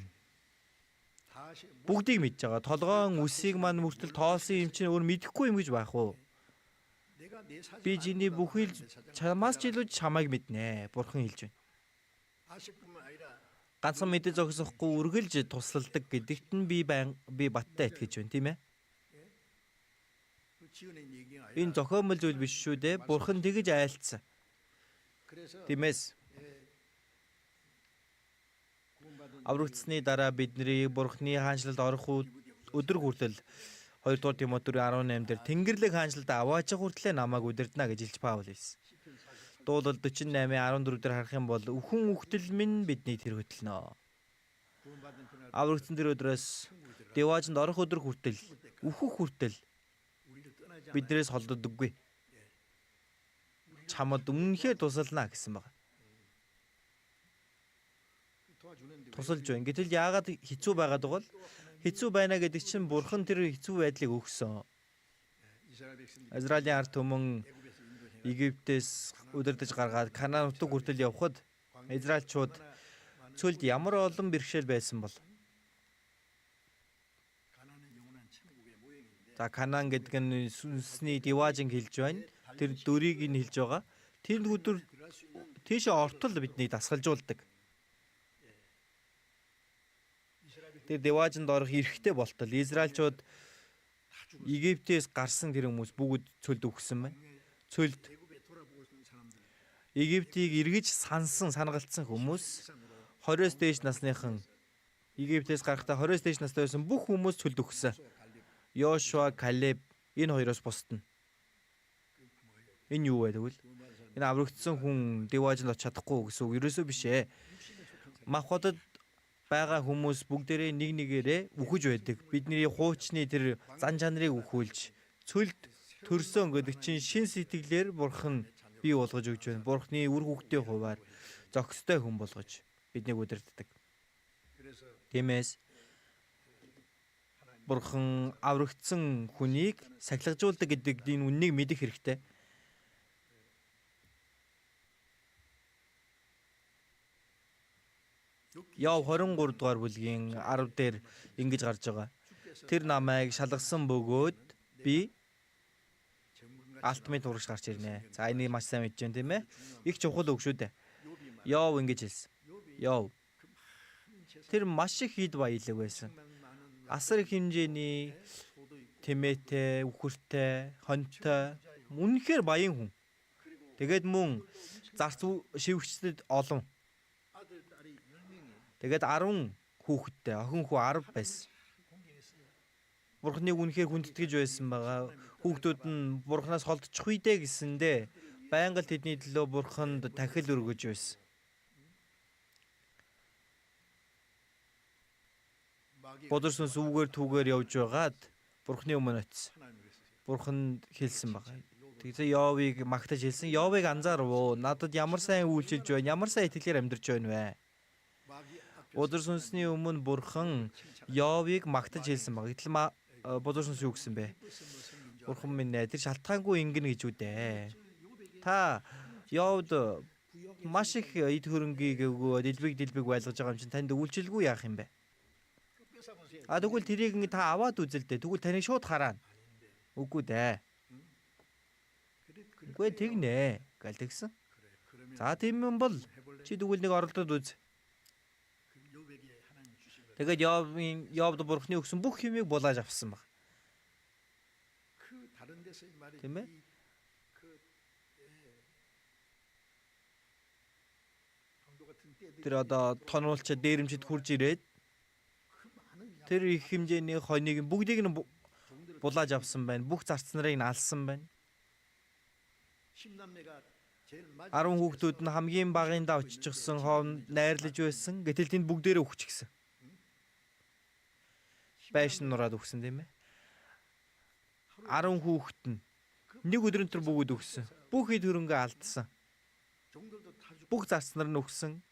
Бүгдийг мэдж байгаа. Толгоон үсийг маань мөртөл тоолсон юм чинь өөр мэдэхгүй юм гэж байх уу? Би чиний бүхий л чамаас ч илүү чамайг мэднэ. Бурхан хэлж байна. Ганцхан мэдээ зогсохгүй үргэлж тусалдаг гэдэгт нь би баттай итгэж байна, тийм ээ? Энэ зохиомл зүйл биш шүү дээ. Бурхан тэгж айлцсан. Тиймээс аврагдсны дараа бидний Бурханы хаанчлалд орох өдөр хүртэл 2 дугаар Тимоти 4:18 дээр Тэнгэрлэг хаанчлалд аваачих хүртлээр намайг удирдана гэж хэлж Паул хэлсэн. Дуулал 48:14 дээр харах юм бол үхэн үхтэл минь биднийг тэр хөтлөнө. Аврагдсан тэр өдрөөс Деважинд орох өдөр хүртэл үхэх хүртэл биднээс холддоггүй. Чамд үнэнхээр тусална гэсэн байна. Тусалж байна. Гэтэл яагаад хэцүү байгаад байгаа бол хэцүү байна гэдэг чинь Бурхан тэр хэцүү байдлыг өгсөн. Израилийн ард түмэн Египтээс удирдах гаргаад Канаан нутаг хүртэл явхад Израильчууд цөлд ямар олон бэрхшээл байсан бол. За Канаан гэдэг нь сүнсний Деважин хэлж байна. Тэр дөрийг нь хэлж байгаа. Тэр өдөр тийшээ ортол биднийг дасгалжуулдаг. Тэр Деважинд орох эрхтэй болтол Израильчууд Египтээс гарсан тэр хүмүүс бүгд цөлд үхсэн байна. Цөлд Египтийг эргэж санагалцсан хүмүүс 20-с дээш насныхан Египтээс гарахдаа 20-с дээш настай байсан бүх хүмүүс цөлд үхсэн. Йошуа, Калеб энэ хоёроос бусдна. Энэ юу вэ тэгвэл? Энэ аврагдсан хүн Деважинд очих чадахгүй гэсэн үг ерөөсөө биш ээ. Мах хотод байгаа хүмүүс бүгдээрээ нэг нэгээрээ үхэж байдаг. Бидний хуучны тэр зан чанарыг үхүүлж цөлд төрсөн гэдэг чинь шин сэтгэлээр Бурхан бий болгож өгч байна. Бурханы үр хүүхдийн хуваар зохистой хүн болгож биднийг удирддаг. Тиймээс Бурхан аврагдсан хүнийг сахилгажуулдаг гэдэг энэ үннийг мэдэх хэрэгтэй. Яв 23 дугаар бүлгийн 10 дээр ингэж гарч байгаа. Тэр намайг шалгасан бөгөөд би алтмын турагч гарч ирнэ. За энийг маш сайн мэдж байна тийм ээ. Их чухал үг шүү дээ. Яв ингэж хэлсэн. Яв. Тэр маш их хэд баялаг байсан. Асар их хэмжээний тэмээтэй, үхэртэй, хоньтой, үнэхээр баян хүн. Тэгээд мөн зарц шивгчдэд олон. Тэгээд 10 хүүхэдтэй, охин хүү 10 байсан. Бурхныг үнэхээр хүндэтгэж байсан байгаа. Хүүхдүүд нь Бурханаас холдчих үедээ гэсэндээ байнга л тэдний төлөө Бурханд тахил өргөж байсан. Бодрсон сүвгээр түүгээр явж байгаад Бурхны өмнө очив. Бурхан хэлсэн байна. Тэгээ Йовыг магтаж хэлсэн. Йовыг анзаарвуу. Надад ямар сайн үйлчилж байна, ямар сайн итгэлээр амьдарч байна вэ? Бузар сүнсний өмнө Бурхан Йовыг магтаж хэлсэн баг. Гэтэл бузар сүнс юу гэсэн бэ? Бурхан минь тэр шалтгаангүй ингэнэ гэж үдээ. Та Йовд маш их эд хөрөнгийг өгөө, дэлбэг байлгаж байгаа юм чинь танд үйлчилгүй яах юм бэ? Тэгвэл тэрийг та аваад үзэл дээ. Тэгвэл таныг шууд хараа. Үгүй дээ. Үгүй тэгнэ гэл тэгсэн. За тийм юм бол чи тэгвэл нэг оролдоод үз. Тэгээд Йовд Бурхны өгсөн бүх юмыг булааж авсан баг. Тийм ээ? Тэр одоо тоноолчаа дээрэмчид хурж ирээд тэр их хэмжээний хоньыг бүгдийг нь булааж авсан байна. Бүх зарц нарыг нь алсан байна. 10 хүүхдүүд нь хамгийн багындаа очижсэн хоом найрлаж байсан. Гэтэл тэнд бүгдээрээ өгчихсэн. Байшин нураад өгсөн тийм ээ. 10 хүүхэд нь нэг өдрийн дотор бүгд өгсөн. Бүх эд хөрөнгөө алдсан. Бүх зарц нар нь өгсөн.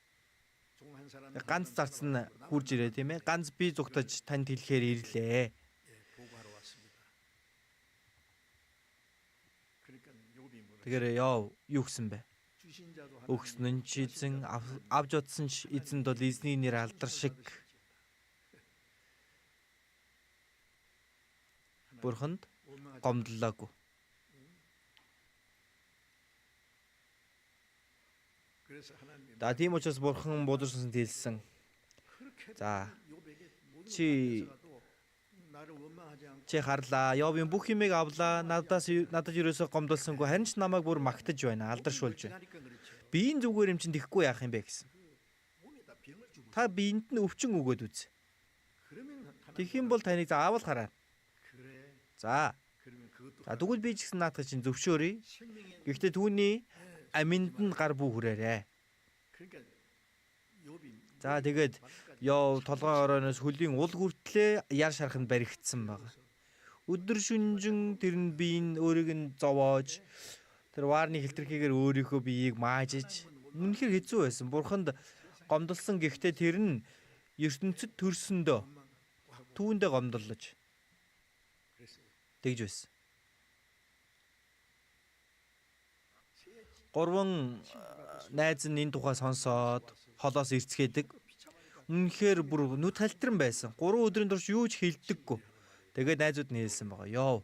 Ганц зарц нь хурж ирээ тийм ээ. Ганц бие зүгтаж танд хэлэхээр ирлээ. Тэгэхээр Йов юу гэсэн бэ? Өгсөн нь ч эзэн, авж утсан ч эзэнд бол эзний нэр алдар шиг. Бурханд гомдлоогүй. За тийм учраас Бурхан бузар сүнсэнд хэлсэн. За чи харлаа. Йовын бүх юмыг авлаа. Надад ерөөсөө гомдолсонгүй. Харин ч намайг бүр магтаж байна. Алдаршуулж байна. Биеийн зүгээр юм чинь тэхгүй яах юм бэ гэсэн. Та биеинд нь өвчин өгөөд үз. Тэгэх юм бол таныг заавал хараа. За тэгвэл би ч гэсэн наадах чинь зөвшөөрье. Гэхдээ түүний аминд нь гар бүү хүрээрээ. За тэгээд Йов толгой орооноос хөлийн ул хүртлээ яр шарханд баригдсан байна. Өдөр шүнжин тэр нь биеийн өөрийг нь зовоож тэр ваарны хилтерхийгээр өөрийнхөө биеийг маажиж үнэхээр хэцүү байсан. Бурханд гомдолсон гэхдээ тэр нь ертөнцид төрсөндөө түүндээ гомдолж тэгж байсан. 3 найз нь энэ тухай сонсоод холоос ирцгээдэг. Үнэхээр бүр нүд халтран байсан. 3 өдрийн турш юу ч хэлдэггүй. Тэгээд найзууд нь хэлсэн байгаа. Йов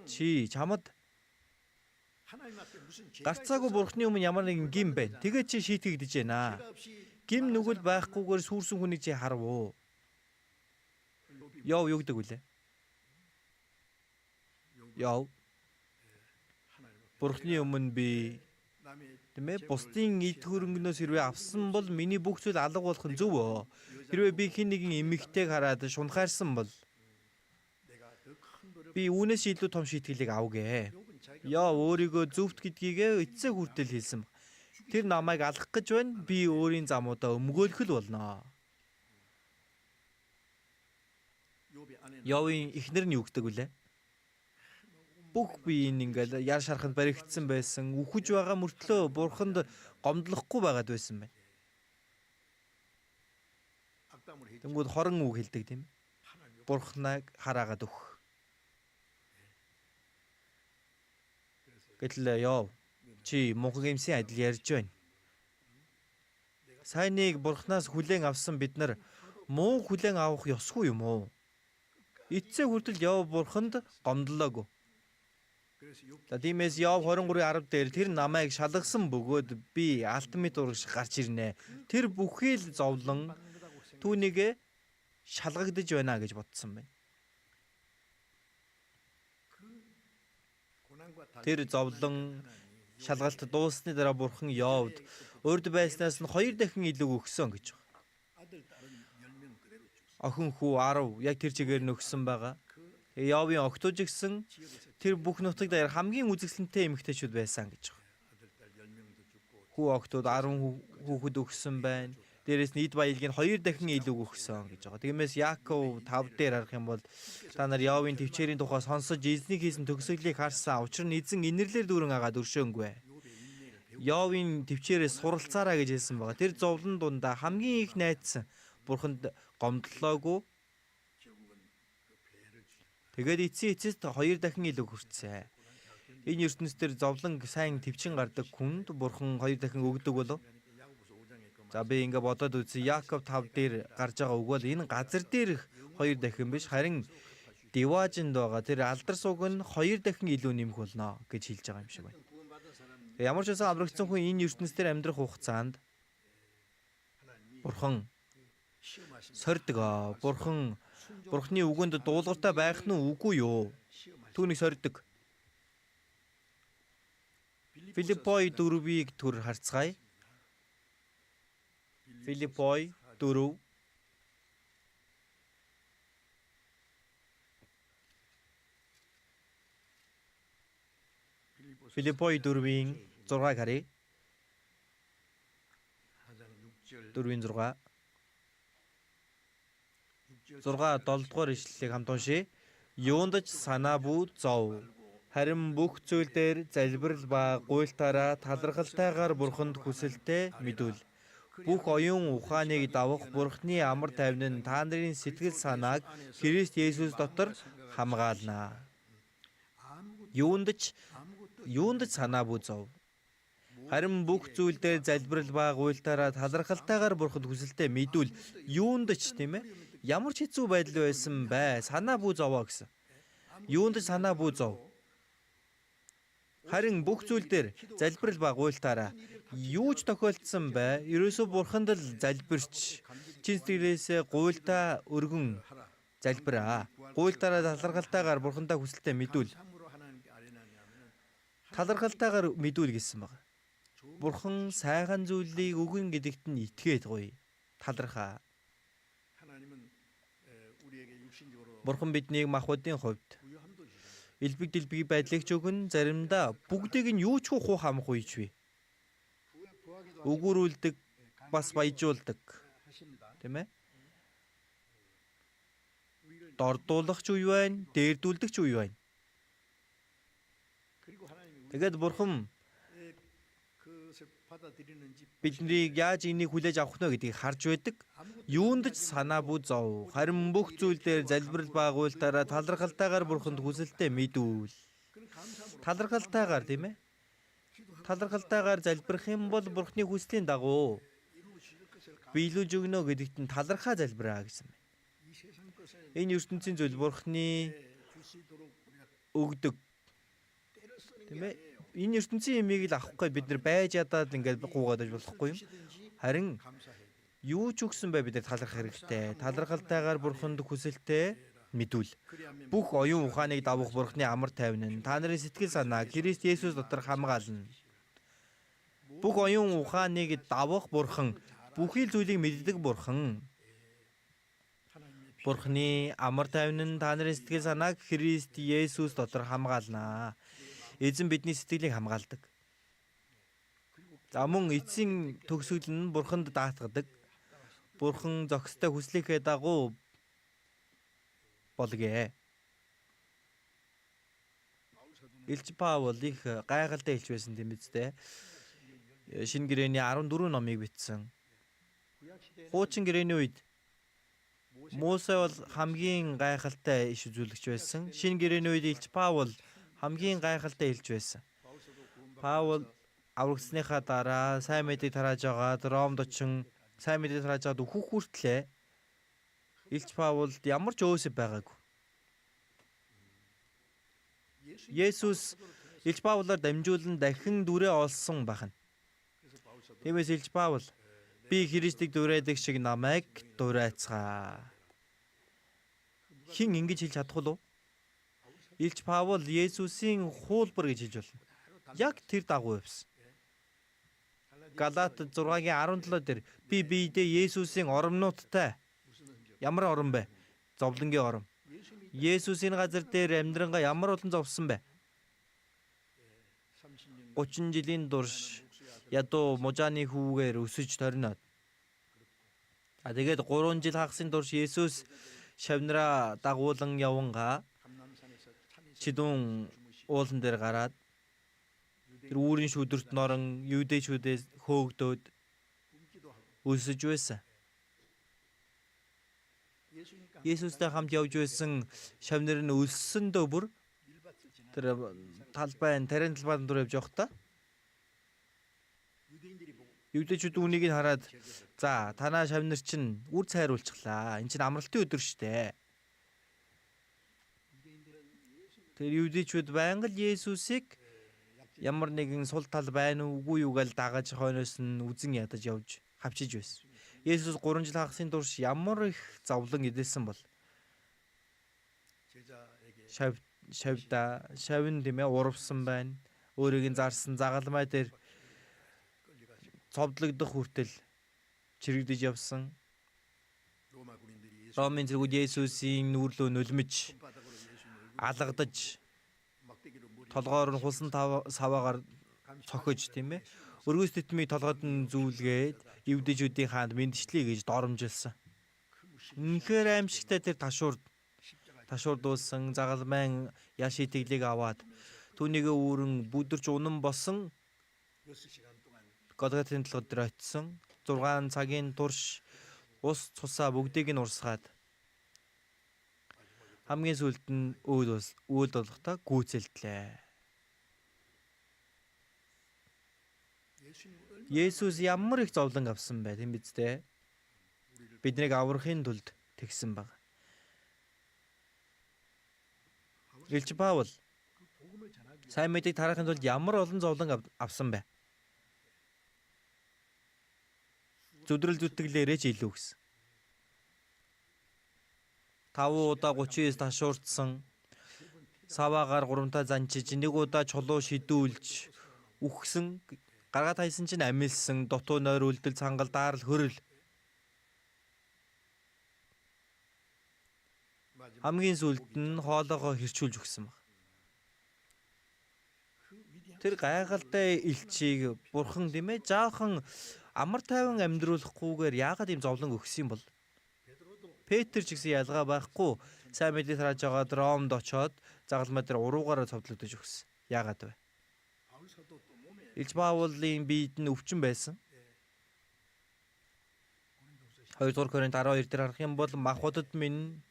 чи чамд гарцаагүй Бурхны өмнө ямар нэгэн гим байна. Тэгээд чи шийтгэгдэж байна. Гим нүгэл байхгүйгээр сүрсэн хүний чи харвуу. Йов юу гэдэг вүлээ? Йов Бурхны өмнө би тийм ээ бусдын эд хөрөнгнөөс хэрвээ авсан бол миний бүх зүйл алга болох нь зөв өө. Хэрвээ би хэн нэгэн эмэгтэйг хараад шунхаарсан бол би үүнээс илүү том шийтгэлийг авъя. Яа өөрийгөө зөвхт гэдгийгээ эцсээ хүртэл хэлсэн. Тэр намайг алах гэж байна. Би өөрийн замуудаа өмгөөлөх л болно. Йовын эхнэр нь юу гэдэг вүлээ? Бүх биеийн ингээл яр шарханд баригдсан байсан. Үхэж байгаа мөртлөө Бурханд гомдлохгүй байгаад байсан байна. Тэнгүүд хорон үг хэлдэг тийм. Бурхныг хараагаад өг. Гэтэл Йов чи мунхаг эмсийн адил ярьж байна. Сайныг Бурханаас хүлээн авсан бид нар муу хүлээн авах ёсгүй юм уу? Эцсээ хүртэл Йов Бурханд гомдлоогүй. За тиймээс Йов 23:10 дээр тэр намайг шалгасан бөгөөд би алтмит урагш гарч ирнэ. Тэр бүхий л зовлон түүнийг шалгагдж байна гэж бодсон байна. Тэр зовлон шалгалт дуусны дараа Бурхан Йовд урд байснаас нь 2 дахин илүү өгсөн гэж байна. Охин хүү 10 яг тэр чигээр нөхсөн байгаа. Йовын октож гисэн тэр бүх нутагт хамгийн үзэсгэлэнтэй эмэгтэйчүүд байсан гэж байна. Хүү октод 10 хүүхэд өгсөн байна. Дээрээс нь эд баялгийг 2 дахин илүү өгсөн гэж байгаа. Тиймээс Яаков 5 дээр харах юм бол та нар Яовын төвчээрийн тухай сонсож эзний хийсэн төгсгөлийг харсан. Учир нь эзэн инэрлэр дүүрэн агаад өршөөнгүй. Яовын төвчээрээс суралцаараа гэж хэлсэн байгаа. Тэр зовлон дундаа хамгийн их найдсан Бурханд гомдлоогүй. Тэгээд эцсийн эцэст 2 дахин илүү хүртсэн. Энэ ертөнцийн дээр зовлон сайн төвчин гардаг хүнд Бурхан 2 дахин өгдөг болов. За би ингээ бодоод үзье. Яаков 5 дээр гарч байгаа үг бол энэ газар дээрх 2 дахин биш, харин Диважинд байгаа тэр алдар суг нь 2 дахин илүү нэмэх болно гэж хэлж байгаа юм шиг байна. Ямар ч байсан аврагдсан хүн энэ ертөнцийн дээр амьдрах хугацаанд Бурхан сордог. Бурханы үгэнд дуулууртай байх нь үгүй юу? Түүнийг сордог. Филиппой 4-ийг түр харцгаая. Филиппой 4. Филиппой 4-ийн 6-ыг харъя. 4-ийн 6. 7 дугаар ишлэлийг хамт уншъя. Юунд ч санаа бүү зов. Харин бүх зүйл дээр залбирал ба гуйлтаараа талархалтайгаар Бурханд хүсэлтэй мэдүүл. Бүх оюун ухааныг давах Бурхны амар тайван нь та нарын сэтгэл санааг Христ Есүс дотор хамгаална. Юунд ч санаа бүү зов. Харин бүх зүйл дээр залбирал ба гуйлтаараа талархалтайгаар Бурханд хүсэлтэй мэдүүл. Юунд ч тийм ээ. Ямар ч хэцүү байдал байсан бай, санаа бүү зовоо гэсэн. Юунд ч санаа бүү зов. Харин бүх зүйл дээр залбирал ба гуйлтаараа юу ч тохиолдсон бай, ерөөсөө Бурханд л залбирч, чин сэтгэлээсээ гуйлтаа өргөн залбираа. Гуйлтаараа талархалтайгаар Бурхандаа хүсэлтэй мэдүүл. Талархалтайгаар мэдүүл гэсэн байна. Бурхан сайхан зүйлийг өгнө гэдэгт нь итгээд гоё. Талархаа. Бурхан биднийг махбодын хувьд элбэг дэлбэг байдлыг ч өгөн, заримдаа бүгдийг нь юу ч хуу хамах үйч бий. Өгүүрүүлдэг, бас баяжуулдаг. Тийм ээ? Дордуулах ч үе байна, дээрдүүлдэг ч үе байна. Тэгээд Бурхан биднийг яаж энийг хүлээж авах нь гэдгийг харж байдаг. Юунд ч санаа бүү зов. Харин бүх зүйл дээр залбирал ба гуйлтаараа талархалтайгаар Бурханд хүсэлтэй мэдүүл. Талархалтайгаар тийм ээ? Талархалтайгаар залбирх юм бол Бурханы хүслийн дагуу биелүүлж өгнө гэдэгт нь талархаа залбираа гэсэн байна. Энэ ертөнцийн зүйл Бурханы өгдөг. Тийм ээ? Энэ ертөнцийн юмыг л авахгүй бид нар байж ядаад ингээд гуугаад байж болохгүй юм. Харин юу ч өгсөн бай бид нар талархах хэрэгтэй. Талархалтайгаар Бурханд хүсэлтэй мэдүүл. Бүх оюун ухааныг давах Бурханы амар тайван нь та нарын сэтгэл санааг Христ Есүс дотор хамгаална. Бүх оюун ухааныг давах Бурхан, бүхий л зүйлийг мэддэг Бурхан. Бурханы амар тайван нь та нарын сэтгэл санааг Христ Есүс дотор хамгаална. Эзэн бидний сэтгэлийг хамгаалдаг. За мөн эцсийн төгсгөл нь Бурханд даатгадаг. Бурхан зохистой хүслийнхээ дагуу болгоё. Илч Паул их гайхалтай хэлж байсан юм биз дээ. Шинэ гэрээний 14 номыг бичсэн. Хуучин гэрээний үед Мосе бол хамгийн гайхалтай иш үзүүлэгч байсан. Шинэ гэрээний үед Илч Паул хамгийн гайхалтай хэлж байсан. Паул аврагдсныхаа дараа сайн мэдээг тарааж агаад Ромд очин сайн мэдээг тарааж агаад өөхөх хүртлээ Илч Паулд ямар ч өөсөв байгаагүй. Есүс Илч Паулаар дамжуулан дахин дүрээ олсон байна. Тиймээс Илч Паул би Христийг дурайдаг шиг намайг дурайцгаа. Хин ингэж хэлж чадах уу? Илч Паул Есүсийн хуулбар гэж хэлж болно. Яг тэр дагуу явсан. Галаат 6-гийн 17 дээр би биедээ Есүсийн оромнуудтай. Ямар орон бэ? Зовлонгийн орон. Есүсийн газар дээр амьдрангаа ямар олон зовсон бэ? 30 жилийн турш ядуу мужааны хүүгээр өсөж торноод Тэгээд 3 жил хагасын турш Есүс шавнараа дагуулan явангаа Чидүүн уулан дээр гараад тэр үүрийн шүдэрт норон юудэчүүдээс хөөгдөөд өсөж байсан. Есүстэй хамт явж байсан шавнар нь өлсөндөө бүр тэр талбайн тарин талбайн дор явж явахдаа юудэчүүд үнийг нь хараад за танаа шавнар чинь үр цайруулчихлаа. Энд чинь амралтын өдөр штэ. Тэр юудэчүүд байнга л Есүсийг ямар нэгэн сул тал байна уугүй юу гэж дагаж хойноос нь үзэн ядаж явж хавчиж байсан. Есүс 3 жил хагасын турш ямар их зовлон эдэлсэн бол шавн тийм ээ урвсан байна. Өөрийг нь зарсан загалмай дээр цовдлогдох хүртэл чирэгдэж явсан. Ромын зэргүүд Есүсийн нүүрлөө нулимж алгадаж толгоор нь хусан саваагаар цохиж тийм ээ өргөс тэтмийг толгойд нь зүүлгээд эвдэжүүдийн хаанд мэндчлээ гэж доромжилсан. Үнэхээр аимшигтай тэр ташуурдуулсан загалмайн ял шийтгэлийг аваад түүнийг өөрөн бүдэрч унан босон Голготын толгойд дээр очисон 6 цагийн турш ус цусаа бүгдийг нь урсгаад хамгийн сүүлд нь үйлд болохтой гүйцэлдлээ. Есүс ямар их зовлон авсан бай тийм биз дээ. Биднийг аврахын тулд тэгсэн баг. Илч Паул сайн мэдээ тарахын тулд ямар олон зовлон авсан бай. Зүдрэл зүтгэлээрээ ч илүү гэсэн. 5 удаа 39 ташуурдсан. Саваагаар 3 занчиж, 1 удаа чулуу шидүүлж, үхсэн, гаргаад хайсан чинь амилсан, дутуу нойр үлдэл, цангал, даарл, хөрөл. Хамгийн сүүлд нь хоолоогоо хэрчүүлж өгсөн баг. Тэр гайхалтай элчийг бурхан тийм ээ жаахан амар тайван амьдруулахгүйгээр яагаад ийм зовлон өгсөн бол? Петр ч гэсэн ялгаа байхгүй сайн мэдээ тарааж байгаа Ромд очоод загалмай дээр уруугаараа цовдлогдож өгсөн. Яагаад вэ? Илч Паулын биед нь өвчин байсан. 2 дугаар Коринт 12 дээр харах юм бол махбодод минь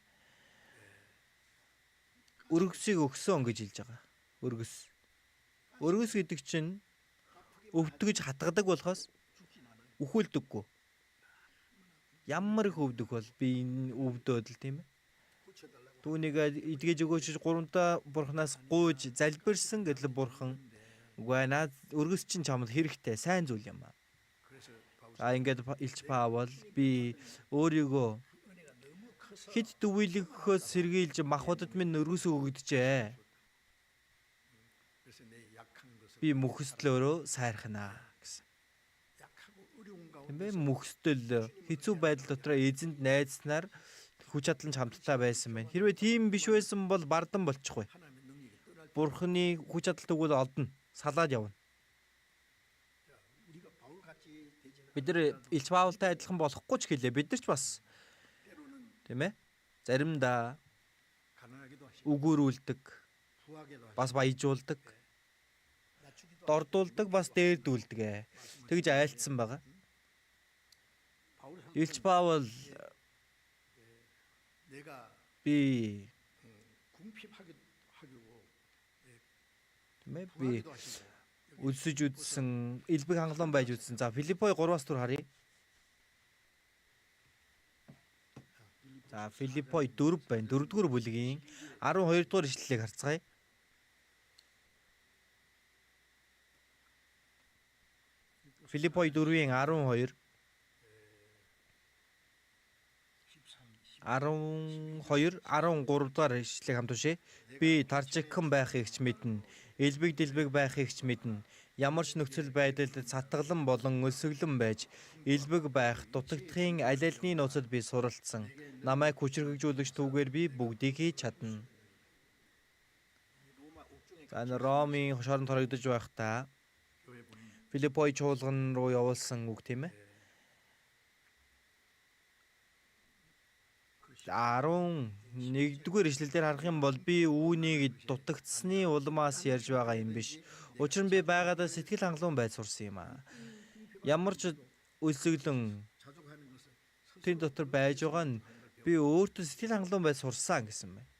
өргөсийг өгсөн гэж хэлж байгаа. Өргөс гэдэг чинь өвдгөж хатгадаг болохоос үхүүлдэггүй. Ямар их өвдөх бол би энэ өвдөөд л тийм ээ. Түүнийг эдгэж өгөөч 3 бурхнаас гуйж залбирсан гэдэл бурхан үгүй наад өргөс чинь чамд хэрэгтэй сайн зүйл юм аа. За ингээд Илч Паул би өөрийгөө хэд дүвийлгөхөөс сэргийлж махбодод минь өргөс өгөгдөжээ. Би мөхсдлөөрөө сайрхнаа гэсэн. Тэмээ мөхсдөл хэцүү байдал дотроо эзэнд найдснаар хүч чадлан хамтдаа байсан байна. Хэрвээ тийм биш байсан бол бардан болчихгүй. Бурхны хүч чадалт өгвөл олдно. Салаад явна. Бид нар Илч Паултай адилхан болохгүй ч гэлээ. Бид нар ч бас тийм ээ заримдаа үгүрүүлдэг, бас баяжуулдаг, дордуулдаг, бас дээрдүүлдэг. Тэгж айлцсан байгаа. Илч Паул би үлсэж үзсэн, элбэг хангалуун байж үзсэн. За Филиппой 3-аас 4 харъя. За Филиппой 4 байна. 4-р бүлгийн 12-р ишлэлийг харцгаая. Филиппой 4-ийн 12 13 дахь ишлэгийг хамт уншъя. Би таржигхан байхыг ч мэднэ. Элбэг дэлбэг байхыг ч мэднэ. Ямар ч нөхцөл байдалд сатгалан болон өлсгөлөн байж элбэг байх дутагдахын аль альны нууцад би суралцсан. Намайг хүчрхэгжүүлэгч түүгээр би бүгдийг хийж чадна. За Ромын хошооронд хоригдож байхдаа Филиппой чуулган руу явуулсан үг тийм ээ. 11-р ишлэлээр харах юм бол би үүнийг дутагдсны улмаас ярьж байгаа юм биш. Учир нь би байгаадаа сэтгэл хангалуун байж сурсан юм аа. Ямар ч үлсэглэн тэн дотор байж байгаа нь би өөртөө сэтгэл хангалуун байж сурсан гэсэн байна.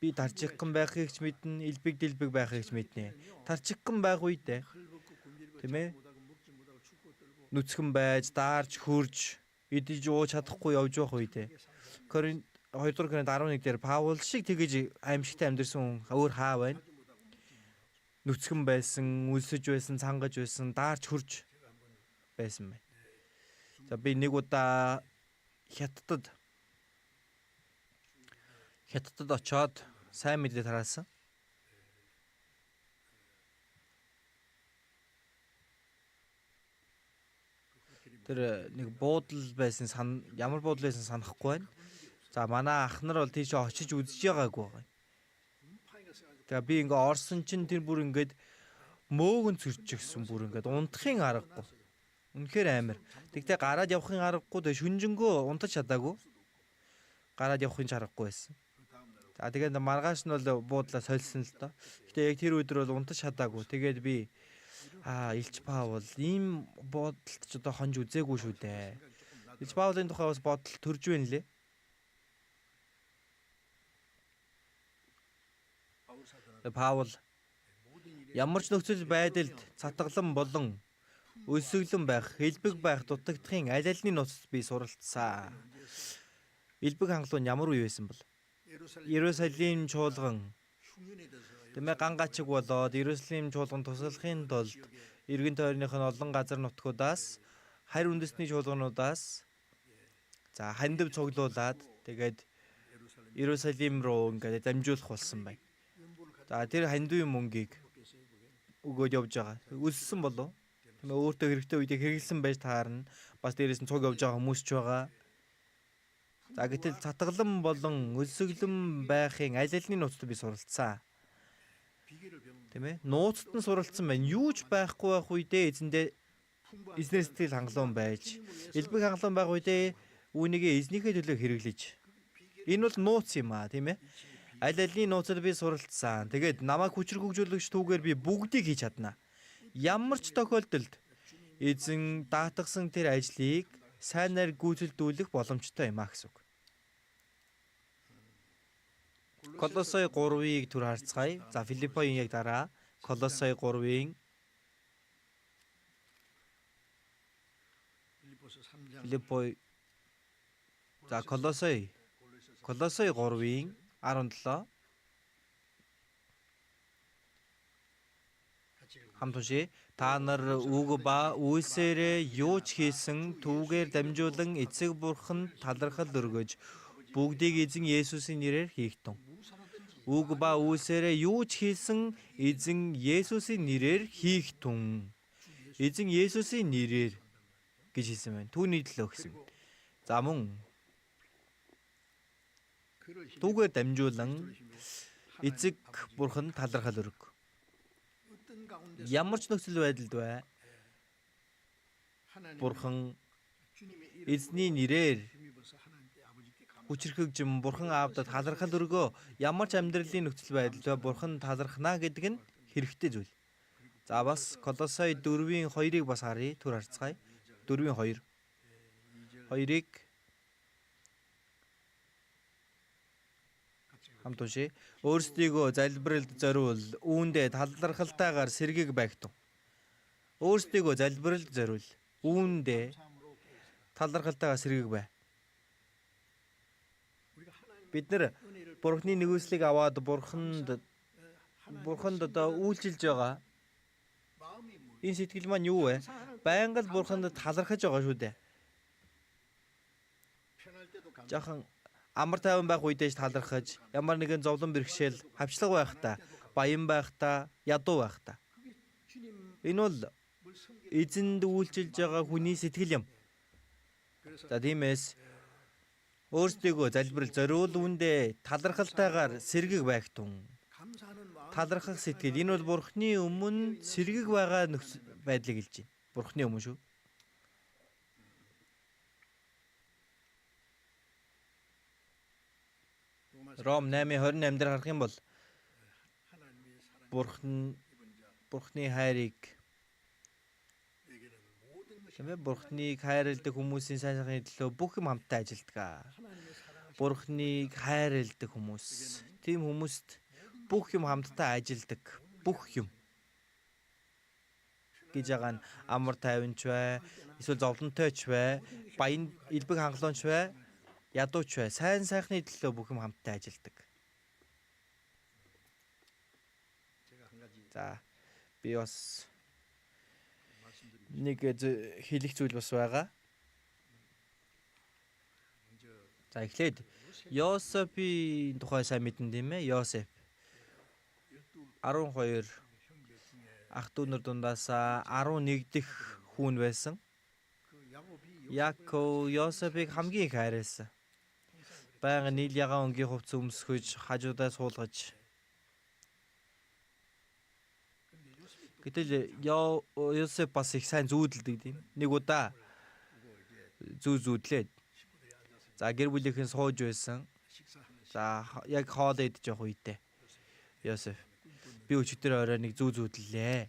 Би тарчихсан байхыг ч мэднэ, элбэг дэлбэг байхыг ч мэднэ. Тарчихсан байх үедээ тийм ээ нүцгэн байж, даарж, хөрж, идэж ууж чадахгүй явж байх үедээ. 2 Коринт 11 дээр Паул шиг тэгэж аимшигтай амьдэрсэн хүн өөр хаа байна? Нүцгэн байсан, үлсэж байсан, цангаж байсан, даарж, хөрж байсан байна. За би нэг удаа Хятадд очоод сайн мэдээ тараасан. Тэр нэг буудал байсан ямар буудал байсан санахгүй байна. За манай ах нар бол тийшээ очиж үзэж байгаагүй байгаа. Тэгээ би ингээ орсон чинь тэр бүр ингээд мөөгөн цэрчихсэн бүр ингээд унтахын аргагүй. Үнэхээр амар. Тэгтээ гараад явахын аргагүй тэгээ шүнжэнгөө унтаж чадаагүй. Гараад явахын ч аргагүй байсан. За тэгээд маргааш нь бол буудлаа сольсон л доо. Гэтэ яг тэр өдөр бол унтаж чадаагүй. Тэгээд би Илч Паул ийм бодолд ч одоо хонж үзээгүй шүү дээ. Илч Паулын тухай бас бодол төрж байна лээ. Паул ямар ч нөхцөл байдалд цатгалан болон өсөглөн байх, элбэг байх, дутагдахын аль алины нууцд би суралцсан. Элбэг хангалуун ямар үе байсан бол? Иерусалим чуулган тэмээ гангачиг болоод Иерусалим чуулган туслахын тулд эргэн тойрных нь олон газар нутгуудаас харь үндэсний чуулгануудаас за хандив цуглуулад тэгээд Иерусалим руу ингээд дамжуулах болсон байна. За тэр хандивын мөнгийг өгөөд явж байгаа. Үлссэн болов? Тэмээ өөртөө хэрэгтэй үедээ хэрэгэлсэн байж таарна. Бас дээрээс нь цуг явж байгаа хүмүүс ч байгаа. За гэтэл цатгалан болон өлсөглөн байхын аль алины нууцд би суралцсан. Тийм ээ. Нууцд нь суралцсан байна. Юу ч байхгүй байх үедээ эзнээ сэтгэл хангалуун байж, элбэг хангалуун байх үедээ үүнийгээ эзнийхээ төлөө хэрэглэж. Энэ бол нууц юм аа, тийм ээ. Аль алины нууцад би суралцсан. Тэгээд намайг хүчрэг хөгжүүлэгч түүгээр би бүгдийг хийж чадна. Ямар ч тохиолдолд эзэн даатгсан тэр ажлыг сайнаар гүйцэлдүүлэх боломжтой юм аа гэсэн үг. Колосой 3-ыг түр харцгаая. За Филиппогийн яг дараа Колосой 3-ийн Колосой 3-ийн 17 хамт уншия. Та нар үг ба үйлсээрээ юу ч хийсэн түүгээр дамжуулан эцэг бурханд талархал өргөж бүгдийг эзэн Есүсийн нэрээр хийх тун. Үг ба үйлсээрээ юу ч хийсэн эзэн Есүсийн нэрээр хийх тун. Эзэн Есүсийн нэрээр гэж хэлсэн байна. Түүний төлөө гэсэн. За мөн түүгээр дамжуулан эцэг бурханд талархал өргөв. Ямар ч нөхцөл байдалд бай. Бурхан эзний нэрээр хүчрхэгжим бурхан аавдад талархал өргөө. Ямар ч амьдралын нөхцөл байдалд бай бурхан талархна гэдэг нь хэрэгтэй зүйл. За бас Колосой 4-ийн 2-ыг бас харъя. Түр харцгаая. 4-ийн 2. 2-ыг хамт уншия. Өөрсдийгөө залбиралд зориул, үүндээ талархалтайгаар сэргийг байгтун. Өөрсдийгөө залбиралд зориул, үүндээ талархалтайгаар сэргийг бай. Бид нар Бурхны нэгүслийг аваад Бурханд одоо үйлчилж байгаа. Энэ сэтгэл маань юу вэ? Байнга л Бурханд талархаж байгаа шүү дээ. Жахан амар тайван байх үедээ талархаж, ямар нэгэн зовлон бэрхшээл, хавчлага байхдаа, баян байхдаа, ядуу байхдаа. Энэ бол эзэнд үйлчилж байгаа хүний сэтгэл юм. За тиймээс өөрсдийгөө залбирал зориул, үүндээ талархалтайгаар сэргийг байгтун. Талархах сэтгэл энэ бол Бурхны өмнө сэргийг байгаа байдлыг хэлж байна. Бурхны өмнө шүү. Ром 8:28 дээр харах юм бол Бурхны хайрыг Бурхныг хайрладаг хүмүүсийн сайн сайхны төлөө бүх юм хамтдаа ажилддаг. Бурхныг хайрладаг хүмүүс. Тийм хүмүүст бүх юм хамтдаа ажилдаг. Бүх юм. Гэж байгаа нь амар тайванч бай, эсвэл зовлонтойч бай, баян элбэг хангалуунч бай, ядууч бай. Сайн сайхны төлөө бүх юм хамтдаа ажилдаг. За би бас нэг хэлэх зүйл бас байгаа. За эхлээд Йосефийн тухай сайн мэдэн тийм ээ. Йосеф 12 ах дүүнэр дундаас 11 дэх хүүн байсан. Яков Йосефийг хамгийн их хайрласан. Баян нийл ягаан өнгийн хувцас өмсгөж, хажуудаа суулгаж. Гэтэл Йосеф бас их сайн зүүдэлдэг тийм. Нэг удаа зүүдлээд. За гэр бүлийнхэн сууж байсан. За яг хоол идэж явах үедээ Йосеф би өчигдөр орой нэг зүүдлээ.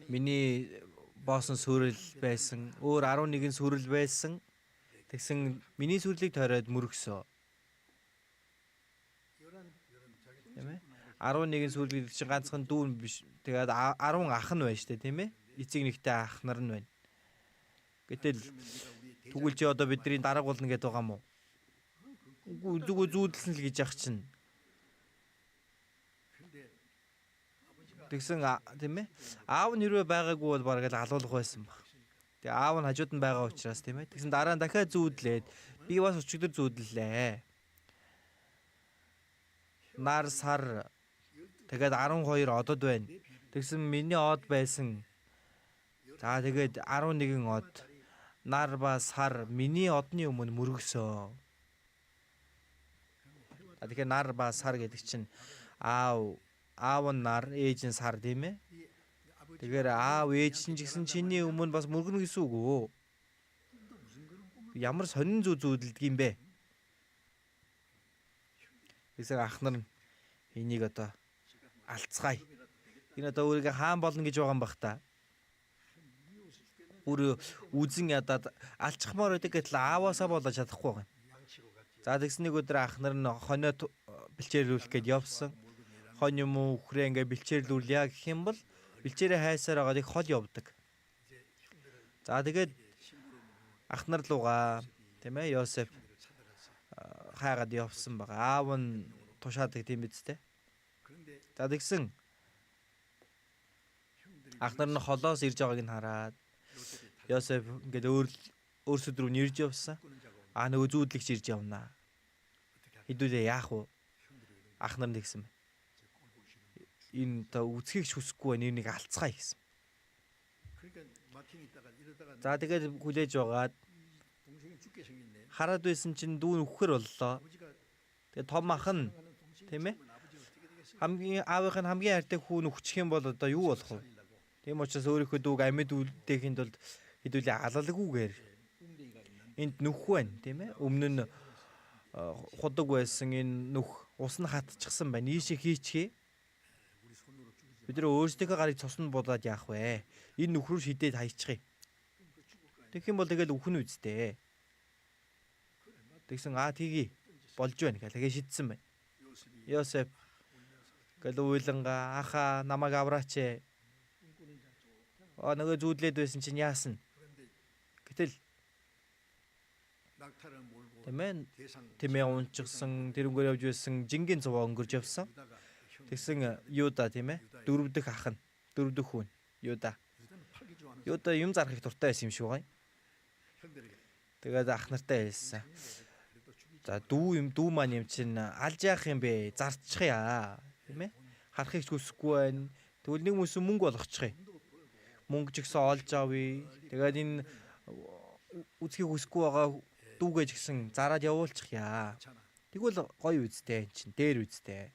Миний босс нь сүрэл байсан. Өөр 11 сүрэл байсан. Тэгсэн миний сүрлийг тойроод мөргсөн. Тийм ээ. 11 сүрлийг чинь ганцхан дүүн биш. Тэгээд 10 ах нь байна штэ тийм ээ. Эцэг нэгтэй ах нар нь байна. Гэтэл тэгвэл чи одоо бидний дарга болно гэдэг байгаа мó. Үгүй зүгээр зүүдэлсэн л гэж яах чинь. Тэгсэн тийм ээ. Аав нь хэрвээ байгаагүй бол бараг л алуулах байсан баг. Тэгээ аав нь хажууд нь байгаа учраас тийм ээ. Тэгсэн дараа нь дахиад зүүдлээд би бас өчигдөр зүүдлээ. Нар сар тэгээд 12 одод байна. Тэгсэн миний од байсан. За тэгээд 11 од. Нар ба сар миний одны өмнө мөргсөн. Тэгэхээр нар ба сар гэдэг чинь аав нь нар, ээж нь сар тийм ээ. Тэгэхээр аав ээж чинь ч гэсэн чиний өмнө бас мөргөнө гэсэн үг үү? Ямар сонин зүүдэлдэг юм бэ? Тэгсэн ах нар энийг одоо алцгаая. Энэ одоо өөрийгөө хаан болно гэж байгаа юм бах та. Өөр үзэн ядаад алчхмаар байдаг гэтэл ааваасаа болж чадахгүй байна. За тэгсэн нэг өдөр ах нар нь хонио бэлчээрлүүлэх гээд явсан. Хонь юм уу үхрээ ингээ бэлчээрлүүлье гэх юм бол бэлчээрээ хайсаар байгаад их хол явдаг. За тэгээд ах нар лугаа тийм ээ Йосеф хайгаад явсан байгаа. Аав нь тушаадаг тийм биз дээ. За тэгсэн ах нар нь холоос ирж байгааг нь хараад Йосеф ингээд өөрсөд рүү нэрж явсан. Нөгөө зүүдлэгч ирж явнаа. Хэдүүлээ яах вэ? Ах нар нь тэгсэн байна. Энэ та үцхийг хүсэхгүй байна. Энийг алцгаая гэсэн. За тэгээд хүлээж байгаад хараад байсан чинь дүүн өгөхөр боллоо. Тэгээд том ах нь тийм ээ аавынх нь хамгийн хайртай хүүн өгчих юм бол одоо юу болох вэ? Тийм учраас өөрийнхөө дүүг амьд үлдээхийн тулд хэдүүлээ алалгүйгээр энд нүх байна тийм ээ. Өмнө нь худаг байсан энэ нүх ус нь хатчихсан байна. Ийшээ хийчихээ. Бид нөө өөрсдийнхөө гарыг цуснд бодоод яах вэ? Энэ нүх рүү шидээд хайчихъя. Тэгэх юм бол тэгэл үхэн үсттэй. Тэгсэн тгий болж байна гэх тэгээ шидсэн байна. Йосеф гэл уйланга аха намайг авраач. Нөгөө зүүдлээд байсан чинь яасан? Гэтэл Тэмээ унчихсан, тэрнгөр явж байсан жингийн цуваа өнгөрж явсан. Тэгсэн Юда тийм ээ 4 дахь ах нь 4 дахь хүн Юда юм зарахыг дуртай байсан юм шиг байна. Тэгээд ах нартай хэлсэн. За дүү маань юм чинь алж яах юм бэ? Зарчихъя тийм ээ. Харахыг ч хүсэхгүй байна. Тэгвэл нэг хүмүүс мөнгө болгочихъя. Мөнгө ч гэсэн олж авъя. Тэгээд энэ үзхийг хүсэхгүй байгаа дүүгээ ч гэсэн зараад явуулчихъя. Тэгвэл гоё үстэй эн чинь дээр үстэй.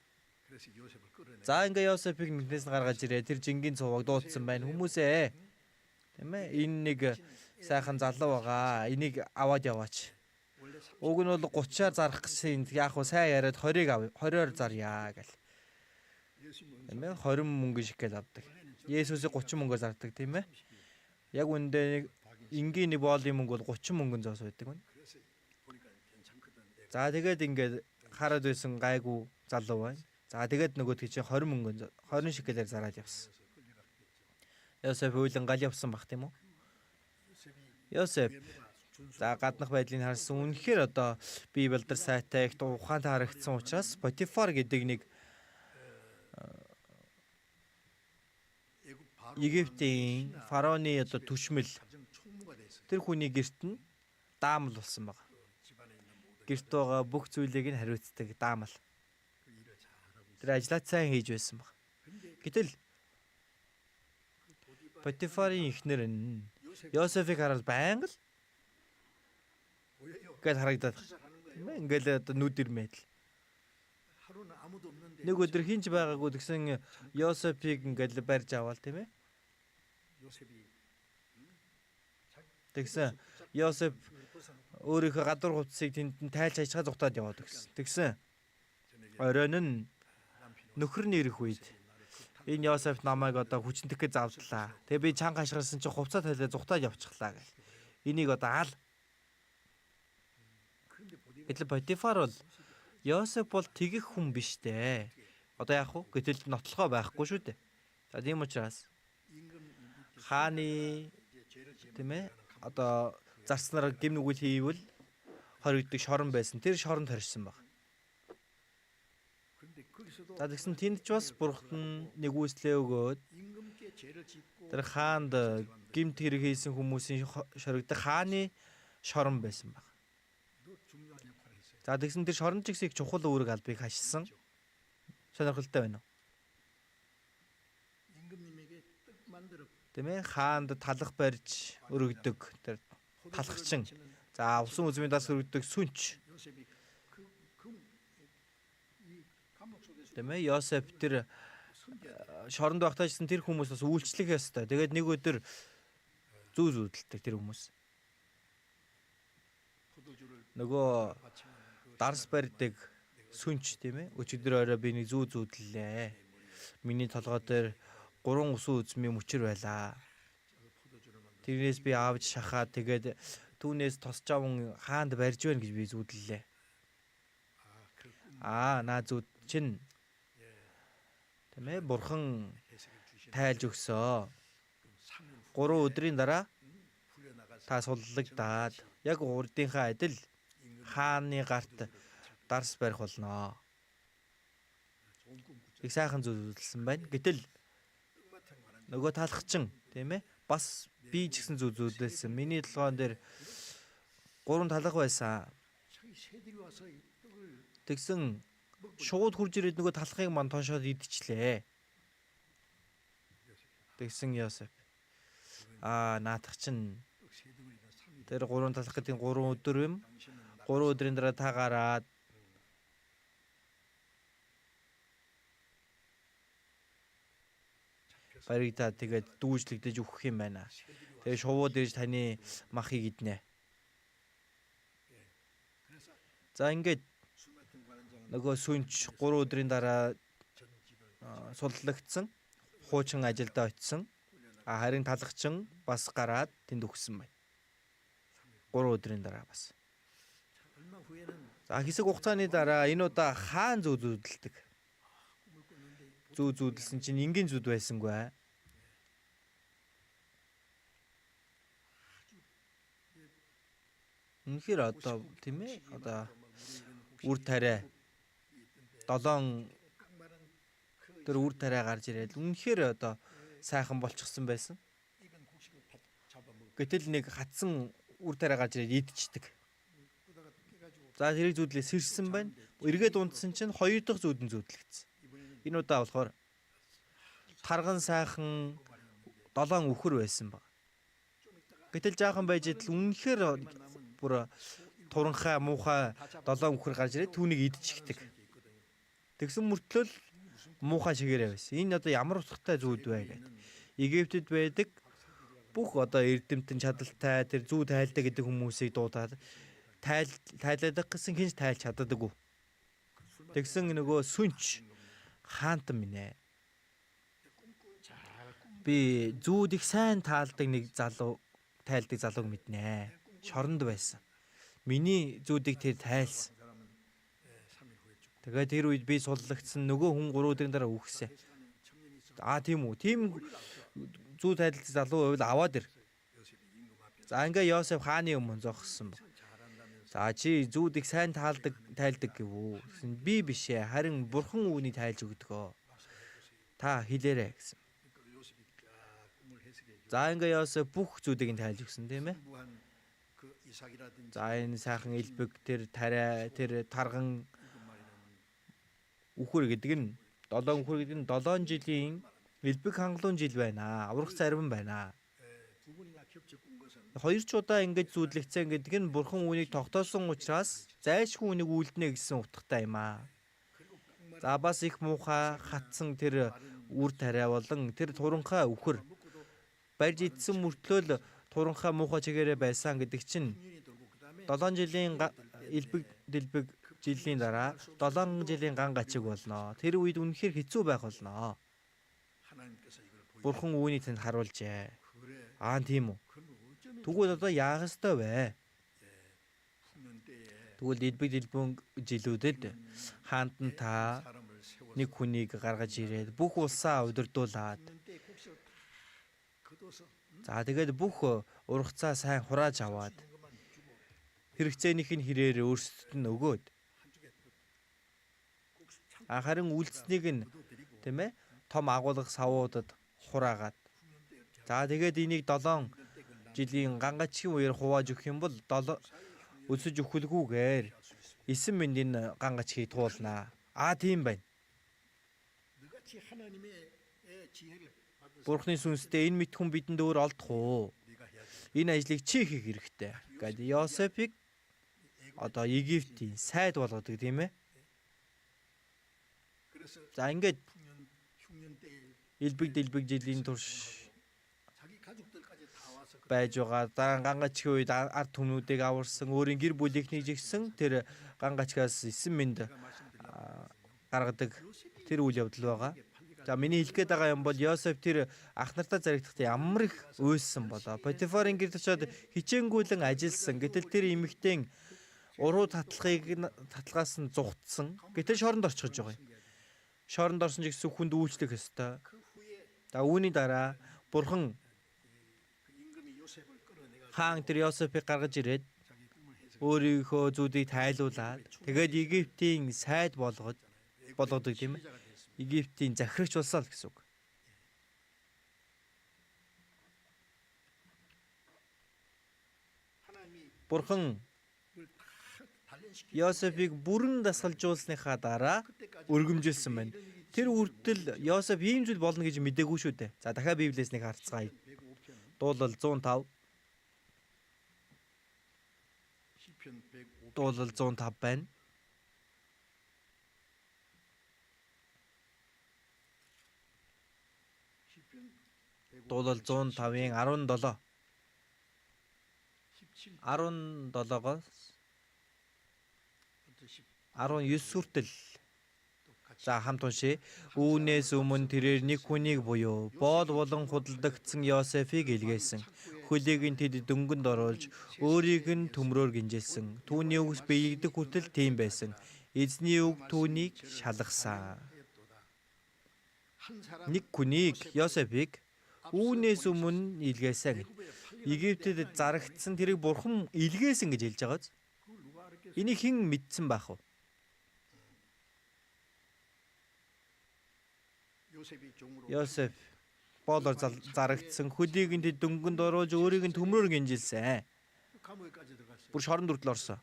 За ингээ Йосефийг нэгнээс нь гаргаж ирээ. Тэр жингийн цуваг дуудсан байна. Хүмүүсээ тийм ээ энэ нэг сайхан залуу байгаа. Энийг аваад яваач. Уг нь бол 30-аар зарах гэсэн яг хөө сайн яриад 20-ыг авъя. 20-оор зарья гэл. Тийм ээ 20 мөнгө шиг гэл авдаг. Есүсийг 30 мөнгөөр зардаг тийм ээ. Яг үндэ энгийн нэг боолын мөнгө бол 30 мөнгөн зоос байдаг байна. За тэгээд ингээд хараад байсан гайгүй залуу байна. За тэгээд нөгөөдгий чинь 20 мөнгөн 20 шекелээр зараад явсан. Йосеф үйлэн гал явсан бах тийм үү? Йосеф за гаднах байдлыг харсан. Үнэхээр одоо Библиэлд сайтай их ухаантай харагдсан учраас Потифар гэдэг нэг Египтийн фараоны одоо түшмэл тэр хүний герт нь даамал болсон баг. Герт байгаа бүх зүйлийг нь хариуцдаг даамал. Тэр ажлаа сайн хийж байсан баг. Гэтэл Потифарын эхнэр нь Йосефийг хараад байнга л гэж харагдаад байна. Ингээл одоо нүд ирмэдл. Нэг өдөр хинч байгаагүй тэгсэн Йосефийг ингээл барьж аваал тийм ээ. Тэгсэн Йосеф өөрийнхөө гадуур хувцсыг тэнд нь тайлж хажгаа зугатаад яваад гэсэн. Тэгсэн оройн нь нөхөр нь ирэх үед энэ Йосеф намайг одоо хүчнтэйгээ завдлаа. Тэгээ би чанга хашгирсан чи хувцас тайлаа зугатаад явчихлаа гэл. Энийг одоо аал. Гэтэл Потифар бол Йосеф бол тэгэх хүн биш дээ. Одоо яах вэ? Гэтэл нотлохоо байхгүй шүү дээ. За тийм учраас хааны тийм ээ одоо зарцнаар гим нүгэл хийвэл хоригддаг шорон байсан. Тэр шоронд хорьсон баг. За тэгсэн тэнд ч бас бурхан нэгүслээ өгөөд тэр хаанд гимт хэрэг хийсэн хүмүүсийн шоригддаг хааны шорон байсан баг. За тэгсэн тэр шорон чигсийг чухал үүрэг албыг хашсан. Сонирхолтой байна уу? Тийм ээ хаанд талах барьж өргөдөг тэр талхчин. За усан үзмийн дас өргөдөг сүнч. Тийм ээ Йосеф тэр шоронд багтаажсан тэр хүмүүс бас үйлчлэх ёстой. Тэгээд нэг өдөр зүү зүүдэлдэг тэр хүмүүс. Нөгөө дарс барьдаг сүнч тийм ээ өчигдөр орой би нэг зүү зүүдлээ. Миний толгой дээр 3 усан үзмийн мөчөр байлаа. Тэрнээс би авч шахаад тэгээд түүнээс тосч аван хаанд барьж байна гэж би зүүдлээ. Наа зүүд чинь тийм ээ бурхан тайлж өгсөө. 3 өдрийн дараа та суллагдаад яг урдынхаа адил хааны гарт дарс барих болно. Их сайхан зүйлсэн байна. Гэтэл нөгөө талхчин тийм ээ бас би ч гэсэн зүйлсэн. Миний толгойн дээр 3 талх байсан. Тэгсэн шууд хурж ирээд нөгөө талхыг мань тоншоод идчихлээ. Тэгсэн Йосеф наадах чинь тэр 3 талх гэдэг 3 өдөр юм. 3 өдрийн дараа та гараад баригдаа тэгээд дүүжлэгдэж өгөх юм байна. Тэгээ шувууд ирж таны махыг иднэ. За ингээд нөгөө сүнч 3 өдрийн дараа суллагдсан. Хуучин ажилдаа очисон. Харин талхчин бас гараад тэнд өгсөн байна. 3 өдрийн дараа бас. За хэсэг хугацааны дараа энэ удаа хаан зүүдэлдэг. Зүүдэлсэн чинь энгийн зүуд байсангүй. Үнэхээр одоо тийм ээ одоо үр тариа 7 тэр үр тариа гарч ирээд үнэхээр одоо сайхан болчихсон байсан. Гэтэл нэг хатсан үр тариа гарч ирээд идчихдэг. За тэрийг зүүдлээ сэрсэн байна. Эргээд унтсан чинь 2 дахь зүүд нь зүүдлэгдсэн. Энэ удаа болохоор тарган сайхан 7 үхэр байсан баг. Гэтэл жаахан байж идэл үнэхээр бүр туранхай муухай 7 үхэр гарч ирээд түүнийг идчихдэг. Тэгсэн мөртлөө муухай шигээрээ байсан. Энэ одоо ямар утгатай зүүд вэ гэдэг. Египтэд байдаг бүх одоо эрдэмтэн чадалтай тэр зүү тайлтай гэдэг хүмүүсийг дуудаад тайлах гэсэн хинч тайлж чаддаггүй. Тэгсэн нөгөө сүнч хаантан минь ээ. Би зүүд их сайн таалдаг нэг залуу тайлдаг залууг мэднэ. Шоронд байсан. Миний зүүдийг тэр тайлсан. Тэгээд тэр үед би суллагдсан нөгөө хүн 3 өдрийн дараа үхсэн. Тийм үү. Тийм зүү тайлдаг залуу байвал аваад ир. За ингээ Йосеф хааны өмнө зогссон баг. За чи зүүд их сайн тайлдаг гэвүү. Би биш ээ. Харин бурхан үүнийг тайлж өгдөгөө. Та хэлээрэй гэсэн. За ингээ Йосеф бүх зүүдийг нь тайлж өгсөн тийм ээ. За энэ сайхан элбэг тэр тариа тэр тарган үхэр гэдэг нь 7 үхэр гэдэг нь 7 жилийн элбэг хангалуун жил байна. Аврах зарим байна. 2 ч удаа ингэж зүүдлэгцэн гэдэг нь бурхан үүнийг тогтоосон учраас зайлшгүй үүнийг үлднэ гэсэн утгатай юм аа. За бас их муухай хатсан тэр үр тариа болон тэр туранхай үхэр барьж идсэн мөртлөө л туранхай муухай чигээрээ байсан гэдэг чинь 7 жилийн элбэг дэлбэг жилийн дараа 7 жилийн ган гачиг болно. Тэр үед үнэхээр хэцүү байх болно. Бурхан үүнийг танд харуулжээ. Тийм үү. Тэгвэл одоо яах ёстой вэ? Тэгвэл элбэг дэлбэг жилүүдэд хаантан та нэг хүнийг гаргаж ирээд бүх улсаа удирдуулад. За тэгээд бүх ургацаа сайн хурааж аваад хэрэгцээнийх нь хэрээр өөрсдөд нь өгөөд харин үлдснийг нь тийм ээ том агуулга савуудад хураагаад за тэгээд энийг 7 жилийн гангачгийн үеэр хувааж өгөх юм бол өсөж өхөлгүйгээр 9 мэндийн гангачгийг туулнаа. Тийм байна. Бурхны сүнстэй энэ мэд хүн бидэнд өөр олдох уу? Энэ ажлыг чи хийх хэрэгтэй. Гэвь Йосефийг одоо Египтийн сайд болгодог тийм ээ. За ингээд элбэг дэлбэг жилийн турш байж байгаа. Гангачгийн үед ард түмнүүдийг аварсан, өөрийн гэр бүлийнхнийг жигсэн тэр гангачгаас 9 мэнд гаргадаг тэр үйл явдал байгаа. За миний хэлэх гээд байгаа юм бол Йосеф тэр ах нартаа заригдахад ямар их уйлсан болоо. Потифарын гэрт очиод хичээнгүйлэн ажилласан. Гэтэл тэр эмэгтэй уруу татлагаас нь зүгтсэн. Гэтэл шоронд орчихж байгаа юм. Шоронд орсон ч гэсэн хүнд үйлчлэх ёстой. За үүний дараа бурхан хаан тэр Йосефийг гаргаж ирээд өөрийнхөө зүүдийг тайлуулаад тэгээд Египтийн сайд болгодог тийм ээ. Египтийн захирагч болсоо л гэсэн үг. Бурхан Йосефийг бүрэн дасгалжуулсныхаа дараа өргөмжилсөн байна. Тэр үрдэл Йосеф ийм зүйл болно гэж мэдээгүй шүү дээ. За дахиад Библиэс нэг харцгаая. Дуулал 105. Дуулал 105 байна. Дуулал 105-ын 17. 17-оос 19 хүртэл за хамт уншъя. Үүнээс өмнө тэрээр нэг хүнийг буюу боол болон худалдагдсан Йосефийг илгээсэн. Хөлийг нь тэд дөнгөнд оруулж өөрийг нь төмрөөр гинжээсэн. Түүний үгс биелэгдэх хүртэл тийм байсан. Эзний үг түүнийг шалгасан. Нэг хүнийг Йосефийг үүнээс өмнө илгээсэн. Египтэд зарагдсан тэрийг бурхан илгээсэн гэж хэлж байгааз. Энийг хэн мэдсэн байх вэ? Йосеф боолоор зарагдсан хөлийг нь тэд дөнгөнд оруулж өөрийг нь төмрөөр гинжилсэн. Бүр шоронд хүртэл орсон.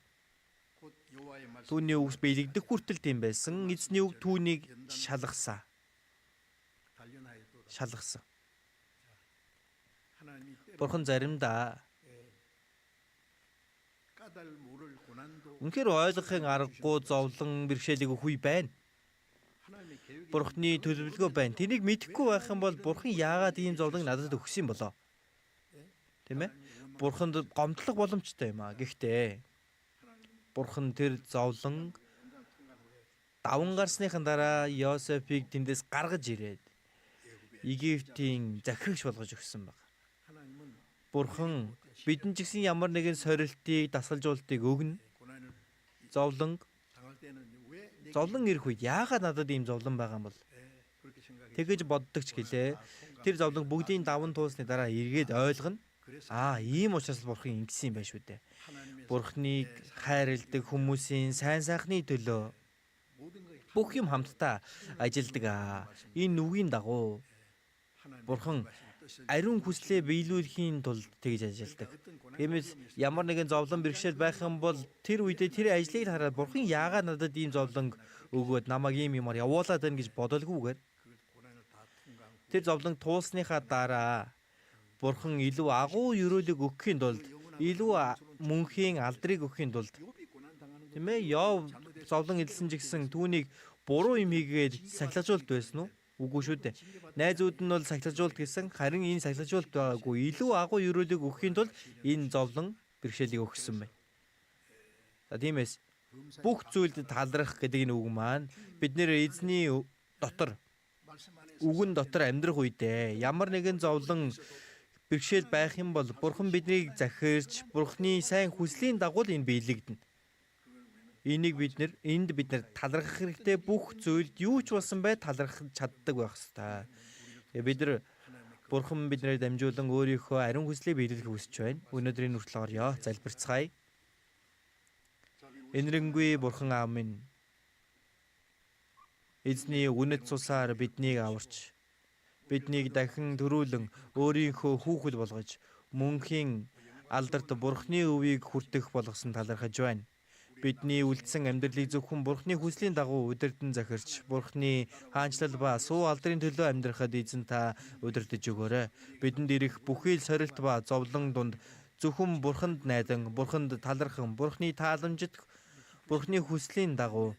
Түүний үгс биелэгдэх хүртэл тийм байсан. Эзний үг түүнийг шалгасан. Бурхан заримдаа үнэхээр ойлгохын аргагүй зовлон бэрхшээлийг өгөх үе байна. Бурхны төлөвлөгөө байна. Тэнийг мэдэхгүй байх юм бол бурхан яагаад ийм зовлон надад өгсөн болоо? Тийм ээ? Бурханд гомдлох боломжтой юм аа. Гэхдээ Бурхан тэр зовлон даван гарсныхан дараа Йосефийг тэндээс гаргаж ирээд Египтийн захирагч болгож өгсөн баг. Бурхан бидэнд ч гэсэн ямар нэгэн сорилтыг, дасгалжуулалтыг өгнө. Зовлон ирэх үед яагаад надад ийм зовлон байгаа юм бол? Тэгэж боддог ч гэлээ. Тэр зовлон бүгдийн даван туусны дараа эргээд ойлгоно. Ийм учраас бурхан ингэсэн юм байна шүү дээ. Бурханыг хайрладаг хүмүүсийн сайн сайхны төлөө бүх юм хамтдаа ажилдаг. Энэ үгийн дагуу бурхан ариун хүслээ биелүүлэхийн тулд тэгж ажилдаг. Тиймээс ямар нэгэн зовлон бэрхшээл байх юм бол тэр үедээ тэр ажлыг хараад бурхан яагаад надад ийм зовлон өгөөд намайг ийм юмар явуулаад байна гэж бодолгүйгээр тэр зовлон туулсныхаа дараа бурхан илүү агуу ёроолыг өгөхийн тулд, илүү мөнхийн алдрыг өгөхийн тулд тийм ээ Йов зовлон эдэлсэн ч гэсэн түүнийг буруу юм хийгээд сахилгажуулт байсан уу? Үгүй шүү дээ. Найзууд нь бол сахилгажуулт гэсэн, харин энэ сахилгажуулт байгаагүй. Илүү агуу ёроолыг өгөхийн тулд энэ зовлон бэрхшээлийг өгсөн байна. Тиймээс бүх зүйлд талрах гэдэг энэ үг маань бид нэр эзний дотор үгэн дотор амьдрах үедээ ямар нэгэн зовлон бэрхшээл байх юм бол бурхан биднийг захирч, бурханы сайн хүслийн дагуу энэ биелэгдэнэ. Энд бид нэр талархах хэрэгтэй, бүх зүйлд юу ч болсон бай талархаж чаддаг байх ёстой. Тэгээ бид нар бурхан биднээр дамжуулан өөрийнхөө ариун хүслийг биелүүлэх хүсэж байна. Өнөөдрийн хүртэл орё, залбирцгаая. Энэрэнгүй бурхан аав минь, эзний үнэт цусаар биднийг аварч, биднийг дахин төрүүлэн өөрийнхөө хүүхэд болгож, мөнхийн алдарт бурханы өвийг хүртэх болгосон талархаж байна. Бидний үлдсэн амьдралыг зөвхөн бурханы хүслийн дагуу удирдан захирч, бурханы хаанчлал ба суу алдрын төлөө амьдрахад эзэн та удирдах өгөөрэй. Бидэнд ирэх бүхий л сорилт ба зовлон дунд зөвхөн бурханд найдан, бурханд талархан, бурханы тааламжит, бурханы хүслийн дагуу